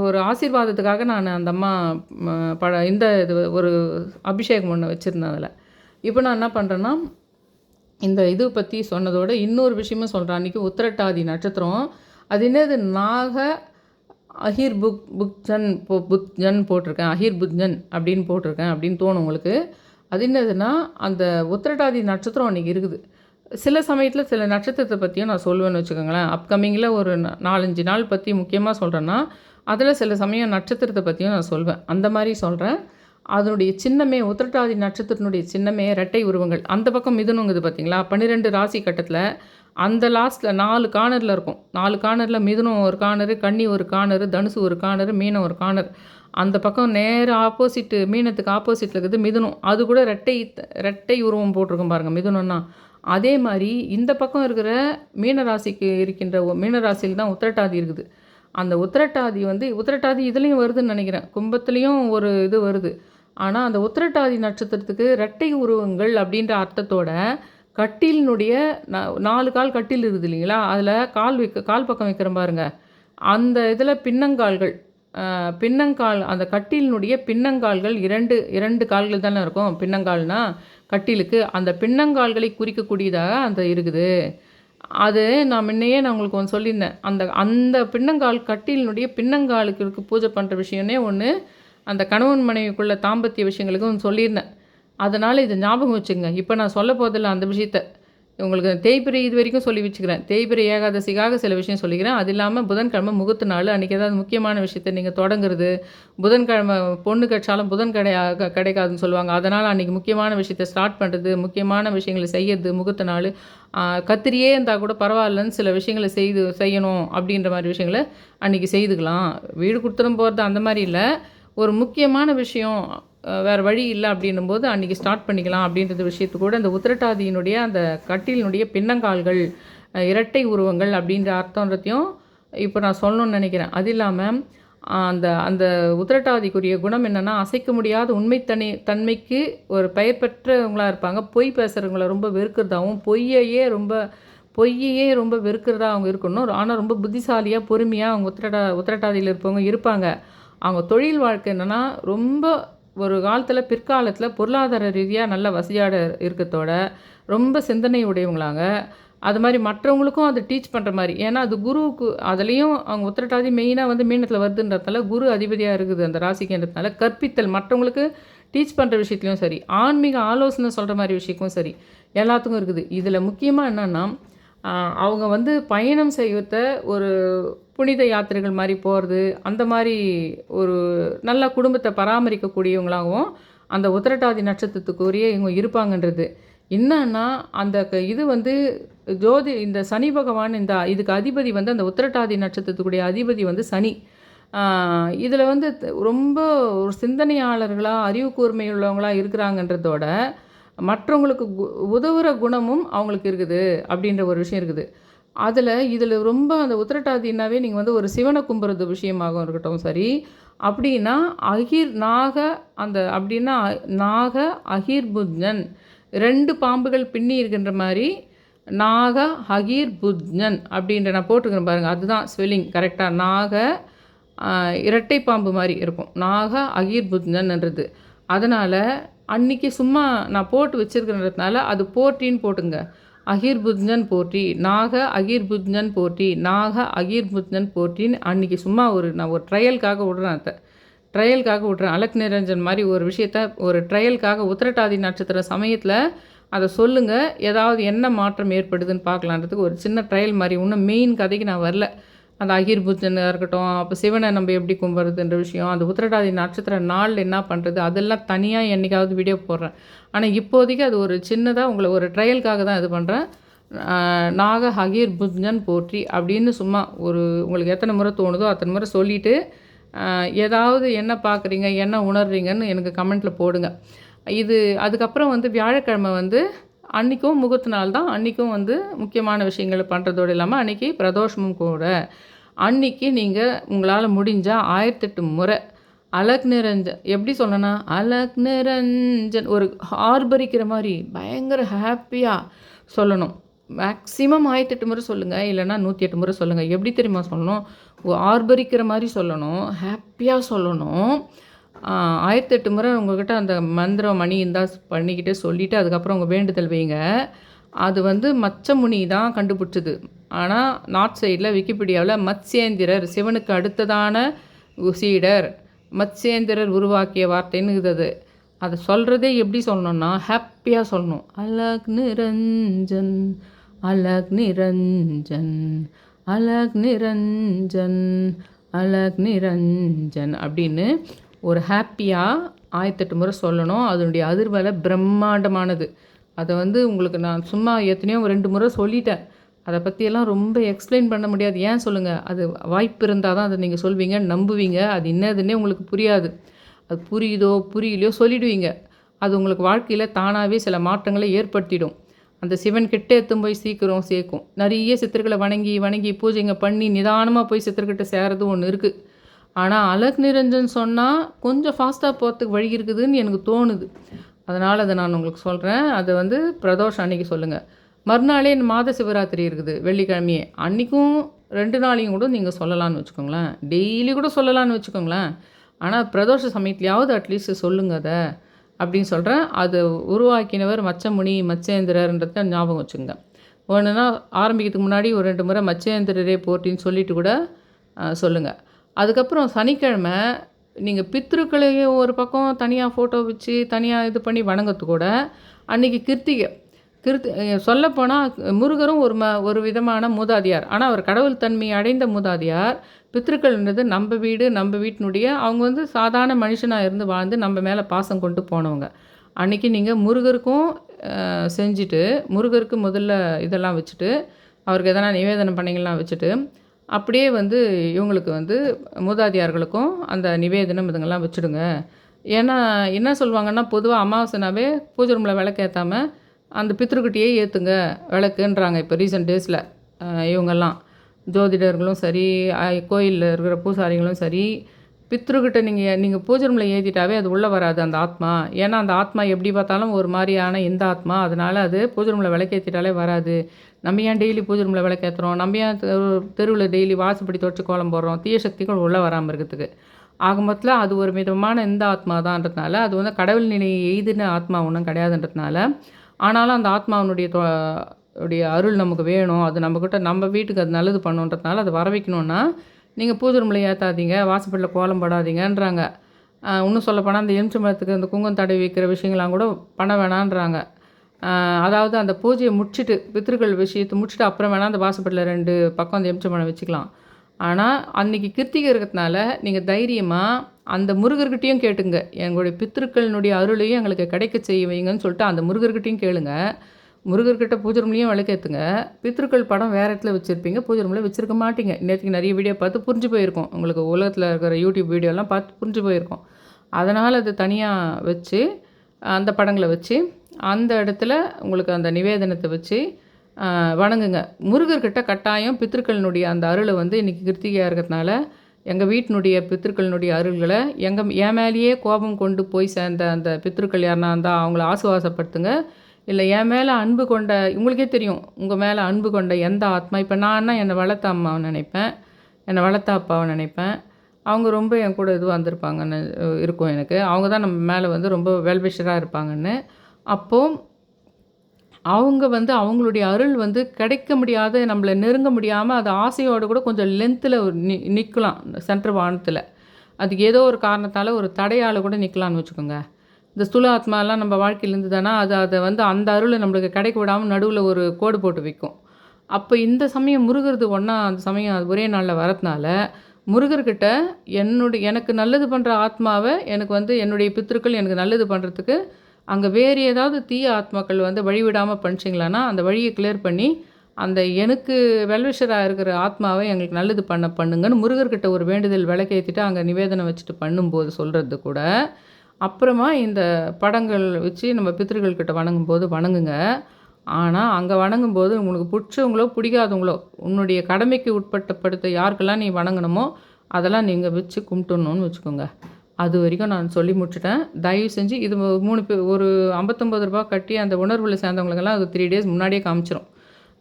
ஒரு ஆசீர்வாதத்துக்காக நான் அந்த அம்மா ம ப இந்த இது ஒரு அபிஷேகம் ஒண்ணு வச்சிருந்தேன் அதில. இப்போ நான் என்ன பண்றேன்னா, இந்த இது பத்தி சொன்னதோட இன்னொரு விஷயமும் சொல்றேன். அன்னைக்கு உத்திரட்டாதி நட்சத்திரம். அது என்னது அஹிர் புக்ஜன் புத்ஜன் போட்டிருக்கேன். அஹிர் புத்ஜன் அப்படின்னு போட்டிருக்கேன் அப்படின்னு தோணும் உங்களுக்கு. அது என்னதுன்னா, அந்த உத்திரட்டாதி நட்சத்திரம் அன்னைக்கு இருக்குது. சில சமயத்தில சில நட்சத்திரத்த பத்தியும் நான் சொல்லுவேன்னு வச்சுக்கோங்களேன். அப்கமிங்கில ஒரு 4, 5 நாள் பத்தி முக்கியமா சொல்றேன்னா, அதில சில சமயம் நட்சத்திரத்த பத்தியும் நான் சொல்வேன். அந்த மாரி சொல்றேன். அதனுடைய சின்னமே உத்திரட்டாதி நட்சத்திரத்தினுடைய சின்னமே இரட்டை உருவங்கள். அந்த பக்கம் மிதுனங்குது பார்த்தீங்களா? 12 ராசி கட்டத்தில அந்த லாஸ்ட்ல 4 கார்னர்ல இருக்கும். 4 கார்னர்ல மிதுனம் ஒரு கார்னரு, கன்னி ஒரு கார்னரு, தனுசு ஒரு கார்னரு, மீனம் ஒரு கார்னர். அந்த பக்கம் நேரா ஆப்போசிட் மீனத்துக்கு ஆப்போசிட்ல இருக்குது மிதுனம். அது கூட ரெட்டை உருவம் போட்டிருக்கும் பாருங்க மிதுனம்னா. அதே மாரி இந்த பக்கம் இருக்கிற மீன ராசிக்கு இருக்கின்ற மீன ராசியில தான் உத்திரட்டாதி இருக்குது. அந்த உத்திரட்டாதி வந்து உத்திரட்டாதி இதுலயும் வருதுன்னு நெனைக்கிறேன். கும்பத்திலயும் ஒரு இது வருது. ஆனா, அந்த உத்திரட்டாதி நட்சத்திரத்துக்கு ரெட்டை உருவங்கள் அப்படின்ற அர்த்தத்தோட கட்டிலினுடைய 4 கால் கட்டில் இருக்குது இல்லைங்களா? அதில கால் பக்கம் வைக்கிறோம் பாருங்க. அந்த இதில பின்னங்கால்கள். பின்னங்கால் அந்த கட்டிலினுடைய பின்னங்கால்கள் 2 கால்கள் தானே இருக்கும். பின்னங்கால்னா கட்டிலுக்கு. அந்த பின்னங்கால்களை குறிக்கக்கூடியதாக அந்த இருக்குது. அது நான் முன்னையே நான் உங்களுக்கு ஒண்ணு சொல்லியிருந்தேன். அந்த அந்த பின்னங்கால் கட்டிலினுடைய பின்னங்காலுக்கு பூஜை பண்ணுற விஷயம்னே ஒண்ணு, அந்த கணவன் மனைவிக்குள்ள தாம்பத்திய விஷயங்களுக்கு ஒண்ணு சொல்லியிருந்தேன். அதனால இத ஞாபகம் வச்சுக்கங்க. இப்ப நான் சொல்ல போறதில்ல அந்த விஷயத்த. உங்களுக்கு தேய்பிறை இது வரைக்கும் சொல்லி வச்சுக்கிறேன். தேய்பிறை ஏகாதசிக்காக சில விஷயம் சொல்லிக்கிறேன். அது இல்லாமல் புதன்கிழமை முகூர்த்த நாள். அன்றைக்கி ஏதாவது முக்கியமான விஷயத்த நீங்கள் தொடங்குறது, புதன்கிழமை பொண்ணு கிடைச்சாலும் புதன் கிடைக்காதுன்னு சொல்லுவாங்க. அதனால் அன்றைக்கி முக்கியமான விஷயத்த ஸ்டார்ட் பண்ணுறது, முக்கியமான விஷயங்களை செய்யறது முகூர்த்த நாள். கத்திரியே இருந்தால் கூட பரவாயில்லன்னு சில விஷயங்களை செய்யணும் அப்படின்ற மாதிரி விஷயங்களை அன்றைக்கி செய்துக்கலாம். வீடு கொடுத்துடும் போகிறது அந்த மாதிரி இல்லை. ஒரு முக்கியமான விஷயம் வேறு வழி இல்லை அப்படின்னும்போது அன்றைக்கி ஸ்டார்ட் பண்ணிக்கலாம் அப்படின்றது விஷயத்து கூட இந்த உத்திரட்டாதியினுடைய அந்த கட்டிலினுடைய பின்னங்கால்கள் இரட்டை உருவங்கள் அப்படின்ற அர்த்தன்றதையும் இப்போ நான் சொல்லணும்னு நினைக்கிறேன். அது இல்லாமல் அந்த அந்த உத்திரட்டாதிக்குரிய குணம் என்னென்னா, அசைக்க முடியாத தன்மைக்கு ஒரு பெயர் பெற்றவங்களாக இருப்பாங்க. பொய் பேசுகிறவங்கள ரொம்ப வெறுக்கிறதாகவும், பொய்யையே ரொம்ப வெறுக்கிறதா அவங்க இருக்கணும். ஆனால் ரொம்ப புத்திசாலியாக பொறுமையாக அவங்க உத்திரட்டாதியில் இருப்பவங்க இருப்பாங்க. அவங்க தொழில் வாழ்க்கை என்னென்னா, ரொம்ப ஒரு காலத்தில் பிற்காலத்தில் பொருளாதார ரீதியாக நல்ல வசதியோட இருக்கிறதோட ரொம்ப சிந்தனை உடையவங்களாங்க. அது மாதிரி மற்றவங்களுக்கும் அதை டீச் பண்ணுற மாதிரி. ஏன்னா அது குருவுக்கு அதுலேயும் அவங்க உத்திரட்டாதி மெயினாக வந்து மீனத்தில் வருதுன்றதுனால குரு அதிபதியாக இருக்குது அந்த ராசிக்குன்றதுனால கற்பித்தல் மற்றவங்களுக்கு டீச் பண்ணுற விஷயத்துலையும் சரி, ஆன்மீக ஆலோசனை சொல்கிற மாதிரி விஷயக்கும் சரி, எல்லாத்துக்கும் இருக்குது. இதில் முக்கியமாக என்னென்னா, அவங்க வந்து பயணம் செய்வத ஒரு புனித யாத்திரைகள் மாதிரி போகிறது, அந்த மாதிரி ஒரு நல்ல குடும்பத்தை பராமரிக்கக்கூடியவங்களாகவும் அந்த உத்திரட்டாதி நட்சத்திரத்துக்குரிய இவங்க இருப்பாங்கன்றது. என்னன்னா அந்த இது வந்து இந்த சனி பகவான் இதுக்கு அதிபதி வந்து அந்த உத்திரட்டாதி நட்சத்திரத்துக்குரிய அதிபதி வந்து சனி. இதில் வந்து ரொம்ப ஒரு சிந்தனையாளர்களாக அறிவு கூர்மை உள்ளவங்களாக இருக்கிறாங்கன்றதோட மற்றவங்களுக்கு உதவுற குணமும் அவங்களுக்கு இருக்குது அப்படின்ற ஒரு விஷயம் இருக்குது. இதில் ரொம்ப அந்த உத்திரட்டாதினாவே நீங்கள் வந்து ஒரு சிவனை கும்புறது விஷயமாகவும் இருக்கட்டும் சரி, அப்படின்னா நாக அகீர் புஜ்ஞன் 2 பாம்புகள் பின்னி இருக்கின்ற மாதிரி நாக அகீர் புஜ்ஞன் அப்படின்ற நான் போட்டுக்கிறேன் பாருங்கள். அதுதான் ஸ்பெல்லிங் கரெக்டாக. நாக இரட்டை பாம்பு மாதிரி இருக்கும். நாக அகீர் புஜ்ஞன்ன்றது. அதனால் அன்றைக்கி சும்மா நான் போட்டு வச்சுருக்கிறதுனால அது போற்றின்னு போட்டுங்க. அகீர் புஜ்ஞன் போற்றி, நாக அகீர் புஜ்ஞன் போற்றி, நாக அகீர் புஜ்ஞன் போற்றின்னு அன்றைக்கி சும்மா நான் ஒரு ட்ரையலுக்காக விட்றேன். அலக் நிரஞ்சன் மாதிரி ஒரு விஷயத்த ஒரு ட்ரையலுக்காக உத்திரட்டாதி நட்சத்திர சமயத்தில் அதை சொல்லுங்கள். ஏதாவது என்ன மாற்றம் ஏற்படுதுன்னு பார்க்கலான்றதுக்கு ஒரு சின்ன ட்ரையல் மாதிரி. இன்னும் மெயின் கதைக்கு நான் வரல. அந்த அகீர் புஜ்ஜனாக இருக்கட்டும், அப்போ சிவனை நம்ம எப்படி கும்பிட்றதுன்ற விஷயம், அந்த உத்திரட்டாதி நட்சத்திர நாளில் என்ன பண்ணுறது, அதெல்லாம் தனியாக என்றைக்காவது வீடியோ போடுறேன். ஆனால் இப்போதைக்கு அது ஒரு சின்னதாக உங்களை ஒரு ட்ரையலுக்காக தான் இது பண்ணுறேன். நாக அகீர் புஜ்ஞன் போற்றி அப்படின்னு சும்மா உங்களுக்கு எத்தனை முறை தோணுதோ அத்தனை முறை சொல்லிவிட்டு ஏதாவது என்ன பார்க்குறீங்க, என்ன உணர்றீங்கன்னு எனக்கு கமெண்ட்டில் போடுங்க. அதுக்கப்புறம் வந்து வியாழக்கிழமை வந்து அன்றைக்கும் முகூர்த்த நாள் தான். அன்றைக்கும் வந்து முக்கியமான விஷயங்கள் பண்ணுறதோடு இல்லாமல் அன்றைக்கி பிரதோஷமும் கூட. அன்றைக்கி நீங்கள் உங்களால் முடிஞ்சால் 1008 முறை அலக் நிரஞ்சன் எப்படி சொல்லணும்னா, அலக் நிரஞ்சன் ஒரு ஆர்ப்பரிக்கிற மாதிரி பயங்கர ஹாப்பியாக சொல்லணும். மேக்ஸிமம் 1008 முறை சொல்லுங்கள், இல்லைனா 108 முறை சொல்லுங்கள். எப்படி தெரியுமா சொல்லணும், ஆர்ப்பரிக்கிற மாதிரி சொல்லணும், ஹாப்பியாக சொல்லணும். 1008 முறை உங்கள்கிட்ட அந்த மந்திரம் மணி இருந்தால் பண்ணிக்கிட்டே சொல்லிவிட்டு அதுக்கப்புறம் உங்கள் வேண்டுதல் வைங்க. அது வந்து மச்சமுனி தான் கண்டுபிடிச்சது. ஆனால் நார்த் சைடில் விக்கிபீடியாவில் மத்ஸ்யேந்திரர் சிவனுக்கு அடுத்ததான சீடர் மத்ஸ்யேந்திரர் உருவாக்கிய வார்த்தைன்னு இருக்குது. அதை சொல்கிறதே எப்படி சொல்லணும்னா ஹாப்பியாக சொல்லணும். அலக் நிரஞ்சன் அலக் நிரஞ்சன் அலக் நிரஞ்சன் அலக் நிரஞ்சன் அப்படின்னு ஒரு ஹாப்பியாக 1008 முறை சொல்லணும். அதனுடைய அதிர்வலை பிரம்மாண்டமானது. அதை வந்து உங்களுக்கு நான் சும்மா எத்தனையோ 2 முறை சொல்லிட்டேன். அதை பற்றியெல்லாம் ரொம்ப எக்ஸ்பிளைன் பண்ண முடியாது. ஏன் சொல்லுங்கள், அது வாய்ப்பு இருந்தால் தான் அதை நீங்கள் சொல்வீங்க, நம்புவீங்க. அது என்னதுன்னே உங்களுக்கு புரியாது. அது புரியுதோ புரியலையோ சொல்லிவிடுவீங்க. அது உங்களுக்கு வாழ்க்கையில் தானாகவே சில மாற்றங்களை ஏற்படுத்திடும். அந்த சிவன் கிட்டே எடுத்துன்னு போய் சீக்கிரம் சேர்க்கும். நிறைய சித்தர்களை வணங்கி பூஜைங்க பண்ணி நிதானமாக போய் சித்தர்கிட்ட சேரது ஒன்று இருக்குது. ஆனால் அலக் நிரஞ்சன் சொன்னால் கொஞ்சம் ஃபாஸ்ட்டாக போகிறதுக்கு வழி இருக்குதுன்னு எனக்கு தோணுது. அதனால் அதை நான் உங்களுக்கு சொல்கிறேன். அதை வந்து பிரதோஷம் அன்றைக்கி சொல்லுங்கள். மறுநாளே மாத சிவராத்திரி இருக்குது வெள்ளிக்கிழமையே. அன்றைக்கும் 2 நாளையும் கூட நீங்கள் சொல்லலான்னு வச்சுக்கோங்களேன். டெய்லி கூட சொல்லலான்னு வச்சுக்கோங்களேன். ஆனால் பிரதோஷ சமயத்துலையாவது அட்லீஸ்ட் சொல்லுங்கள் அதை அப்படின்னு சொல்கிறேன். அது உருவாக்கினவர் மத்ஸ்யேந்திரர்ன்றத ஞாபகம் வச்சுங்க. ஒன்றுனா ஆரம்பிக்கிறதுக்கு முன்னாடி ஒரு 2 முறை மத்ஸ்யேந்திரரே போட்டின்னு சொல்லிட்டு கூட சொல்லுங்கள். அதுக்கப்புறம் சனிக்கிழமை நீங்கள் பித்ருக்களையும் ஒரு பக்கம் தனியாக ஃபோட்டோ வச்சு தனியாக இது பண்ணி வணங்கிறது கூட. அன்றைக்கி சொல்லப்போனால் முருகரும் ஒரு விதமான மூதாதையார். ஆனால் அவர் கடவுள் தன்மை அடைந்த மூதாதையார். பித்ருக்கள்ன்றது நம்ம வீடு, நம்ம வீட்டினுடைய அவங்க வந்து சாதாரண மனுஷனாக இருந்து வாழ்ந்து நம்ம மேலே பாசம் கொண்டு போனவங்க. அன்றைக்கி நீங்கள் முருகருக்கும் செஞ்சுட்டு, முருகருக்கு முதல்ல இதெல்லாம் வச்சுட்டு, அவருக்கு எதனா நிவேதனம் பண்ணிங்கள்லாம் வச்சுட்டு, அப்படியே வந்து இவங்களுக்கு வந்து மூதாதையார்களுக்கும் அந்த நிவேதனம் இதுங்கெல்லாம் வச்சுடுங்க. ஏன்னா என்ன சொல்லுவாங்கன்னா, பொதுவாக அமாவாசைனாவே பூஜை ரூமில் விளக்கேற்றாம அந்த பித்ருக்கிட்டேயே ஏற்றுங்க விளக்குன்றாங்க. இப்போ ரீசெண்ட் டேஸில் இவங்கெல்லாம் ஜோதிடர்களும் சரி, கோயிலில் இருக்கிற பூசாரிகளும் சரி, பித்ருக்கிட்ட நீங்கள் பூஜை ரூமில் ஏற்றிட்டாவே அது உள்ளே வராது அந்த ஆத்மா. ஏன்னா அந்த ஆத்மா எப்படி பார்த்தாலும் ஒரு மாதிரியான இந்த ஆத்மா, அதனால் அது பூஜை ரூமில் விளக்கேற்றிட்டாலே வராது. நம்ம ஏன் டெய்லி பூஜை ரூமில் விளக்கேற்றுறோம், நம்ம ஏன் தெருவில் டெய்லி வாசப்படி தொடச்சி கோலம் போடுறோம், தீய சக்திகள் உள்ளே வராமல் இருக்கிறதுக்கு. ஆக மொத்தத்தில் அது ஒரு விதமான இந்த ஆத்மா தான்றதுனால, அது வந்து கடவுள் நிலையை எய்தின ஆத்மா ஒன்றும் கிடையாதுன்றதுனால, ஆனாலும் அந்த ஆத்மாவனுடைய உடைய அருள் நமக்கு வேணும், அது நம்மக்கிட்ட நம்ம வீட்டுக்கு அது நல்லது பண்ணுன்றதுனால அதை வர வைக்கணுன்னா நீங்கள் பூஜை ரூமில் ஏற்றாதீங்க, வாசப்படியில் கோலம் போடாதீங்கன்றாங்க. இன்னும் சொல்லப்போனால் அந்த எலுமிச்சம்பழத்துக்கு அந்த குங்குமம் தடவி வைக்கிற விஷயங்கள்லாம் கூட பண்ண வேணான்றாங்க. அதாவது அந்த பூஜையை முடிச்சுட்டு பித்ருக்கள் விஷயத்தை முடிச்சுட்டு அப்புறம் வேணால் அந்த வாசப்படியில் 2 பக்கம் அந்த எலுமிச்சம்பழம் வச்சுக்கலாம். ஆனால் அன்றைக்கி கிருத்திகை இருக்கிறதுனால நீங்கள் தைரியமாக அந்த முருகர்கிட்டையும் கேட்டுங்க, எங்களுடைய பித்ருக்களினுடைய அருளையும் எங்களுக்கு கிடைக்க செய்ய வைங்கன்னு சொல்லிட்டு அந்த முருகர்கிட்டையும் கேளுங்க. முருகர்கிட்ட பூஜை ரூம்லேயும் விளக்கேற்றுங்க. பித்ருக்கள் படம் வேறு இடத்துல வச்சுருப்பீங்க, பூஜை ரூமில் வச்சுருக்க மாட்டீங்க. நேற்றுக்கு நிறைய வீடியோ பார்த்து புரிஞ்சு போயிருக்கோம், உங்களுக்கு உலகத்தில் இருக்கிற யூடியூப் வீடியோலாம் பார்த்து புரிஞ்சு போயிருக்கோம். அதனால் அது தனியாக வச்சு அந்த படங்களை வச்சு அந்த இடத்துல உங்களுக்கு அந்த நிவேதனத்தை வச்சு வணங்குங்க. முருகர்கிட்ட கட்டாயம் பித்ருக்களினுடைய அந்த அருளை வந்து இன்றைக்கி கிருத்திகையாக இருக்கிறதுனால எங்கள் வீட்டினுடைய பித்ருக்களினுடைய அருள்களை என் மேலேயே கோபம் கொண்டு போய் சேர்ந்த அந்த பித்ருக்கள் யாருனா இருந்தால் அவங்கள ஆசுவாசப்படுத்துங்க. இல்லை என் மேலே அன்பு கொண்ட, உங்களுக்கே தெரியும் உங்கள் மேலே அன்பு கொண்ட எந்த ஆத்மா, இப்போ நான்னா என்னை வளர்த்த அம்மாவை நினைப்பேன், என்னை வளர்த்த அப்பாவை நினைப்பேன். அவங்க ரொம்ப என் கூட இதுவாக இருந்திருப்பாங்கன்னு இருக்கும் எனக்கு. அவங்க தான் நம்ம மேலே வந்து ரொம்ப வெல்விஷராக இருப்பாங்கன்னு. அப்போது அவங்க வந்து அவங்களுடைய அருள் வந்து கிடைக்க முடியாத, நம்மளை நெருங்க முடியாமல் அது ஆசையோடு கூட கொஞ்சம் லென்த்தில் நிற்கலாம் சென்ட்ரு வானத்தில். அதுக்கு ஏதோ ஒரு காரணத்தால் ஒரு தடையால் கூட நிற்கலான்னு வச்சுக்கோங்க. இந்த ஸ்தூல ஆத்மாலாம் நம்ம வாழ்க்கையிலேருந்து தானே அதை வந்து அந்த அருளை நம்மளுக்கு கிடைக்க விடாமல் நடுவில் ஒரு கோடு போட்டு வைக்கும். அப்போ இந்த சமயம் முருகருது அந்த சமயம் அது ஒரே நாளில் வரதுனால முருகர்கிட்ட எனக்கு நல்லது பண்ணுற ஆத்மாவை எனக்கு வந்து என்னுடைய பித்ருக்கள் எனக்கு நல்லது பண்ணுறதுக்கு அங்கே வேறு ஏதாவது தீய ஆத்மாக்கள் வந்து வழிவிடாமல் பண்ணிச்சிங்களான்னா அந்த வழியை கிளியர் பண்ணி அந்த எனக்கு வெல்விஷராக இருக்கிற ஆத்மாவை எங்களுக்கு நல்லது பண்ணுங்கன்னு முருகர்கிட்ட ஒரு வேண்டுதல் விளக்கேற்றிட்டு அங்கே நிவேதனம் வச்சுட்டு பண்ணும்போது சொல்கிறது கூட. அப்புறமா இந்த படங்கள் வச்சு நம்ம பித்ருக்கள்கிட்ட வணங்கும்போது வணங்குங்க. ஆனால் அங்கே வணங்கும்போது உங்களுக்கு பிடிச்சவங்களோ பிடிக்காதவங்களோ உன்னுடைய கடமைக்கு உட்பட்டப்படுத்த யாருக்கெல்லாம் நீ வணங்கணுமோ அதெல்லாம் நீங்கள் வச்சு கும்பிட்டுணுன்னு வச்சுக்கோங்க. அது வரைக்கும் நான் சொல்லி முடிச்சுட்டேன். தயவு செஞ்சு இது 3 பேர் ஒரு 59 ரூபா கட்டி அந்த உணர்வில் சேர்ந்தவங்களுக்கெல்லாம் அது 3 டேஸ் முன்னாடியே காமிச்சிரும்.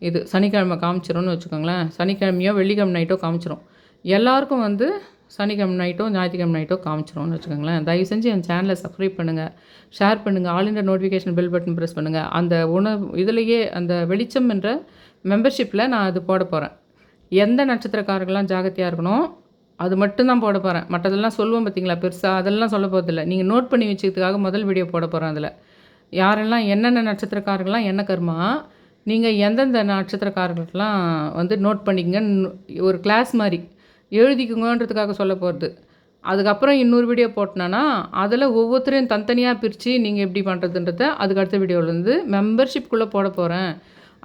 இது சனிக்கிழமை காமிச்சிரும்னு வச்சுக்கோங்களேன். சனிக்கிழமையோ வெள்ளிக்கிழமை நைட்டோ காமிச்சிரும். எல்லாருக்கும் வந்து சனிக்கிழமை நைட்டோ ஞாயிற்றுக்கிழமை நைட்டோ காமிச்சிரும்னு வச்சுக்கோங்களேன். தயவு செஞ்சு என் சேனலை சப்ஸ்கிரைப் பண்ணுங்கள், ஷேர் பண்ணுங்கள், all India notification bell button press பண்ணுங்கள். அந்த இதிலேயே அந்த வெளிச்சம் என்ற மெம்பர்ஷிப்பில் நான் அது போட போகிறேன். எந்த நட்சத்திரக்காரர்கள்லாம் ஜாகிரதையாக இருக்கணும் அது மட்டும்தான் போட போகிறேன். மற்றதெல்லாம் சொல்லுவோம் பார்த்தீங்களா பெருசாக, அதெல்லாம் சொல்ல போகிறதில்ல. நீங்கள் நோட் பண்ணி வச்சுக்கிறதுக்காக முதல் வீடியோ போட போகிறேன். அதில் யாரெல்லாம் என்னென்ன நட்சத்திரக்காரர்கள்லாம் என்ன கர்மா, நீங்கள் எந்தெந்த நட்சத்திரக்காரர்களுக்கெல்லாம் வந்து நோட் பண்ணிக்கங்கன்னு ஒரு கிளாஸ் மாதிரி எழுதிக்குங்கன்றதுக்காக சொல்ல போகிறது. அதுக்கப்புறம் இன்னொரு வீடியோ போட்டேன்னா அதில் ஒவ்வொருத்தரையும் தனித்தனியாக பிரித்து நீங்கள் எப்படி பண்ணுறதுன்றத அதுக்கு அடுத்த வீடியோவிலேருந்து மெம்பர்ஷிப்குள்ளே போட போகிறேன்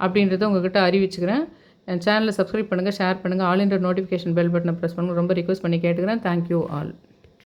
அப்படின்றத உங்கள்கிட்ட அறிவிச்சுக்கிறேன். என் சேனலை சப்ஸ்கிரைப் பண்ணுங்கள், ஷேர் பண்ணுங்கள், ஆல் இண்டியா நோட்டிஃபிகேஷன் பெல் பட்டனை ப்ரெஸ் பண்ணுங்கள். ரொம்ப ரிக்வெஸ்ட் பண்ணி கேட்டுக்கிறேன். Thank you all.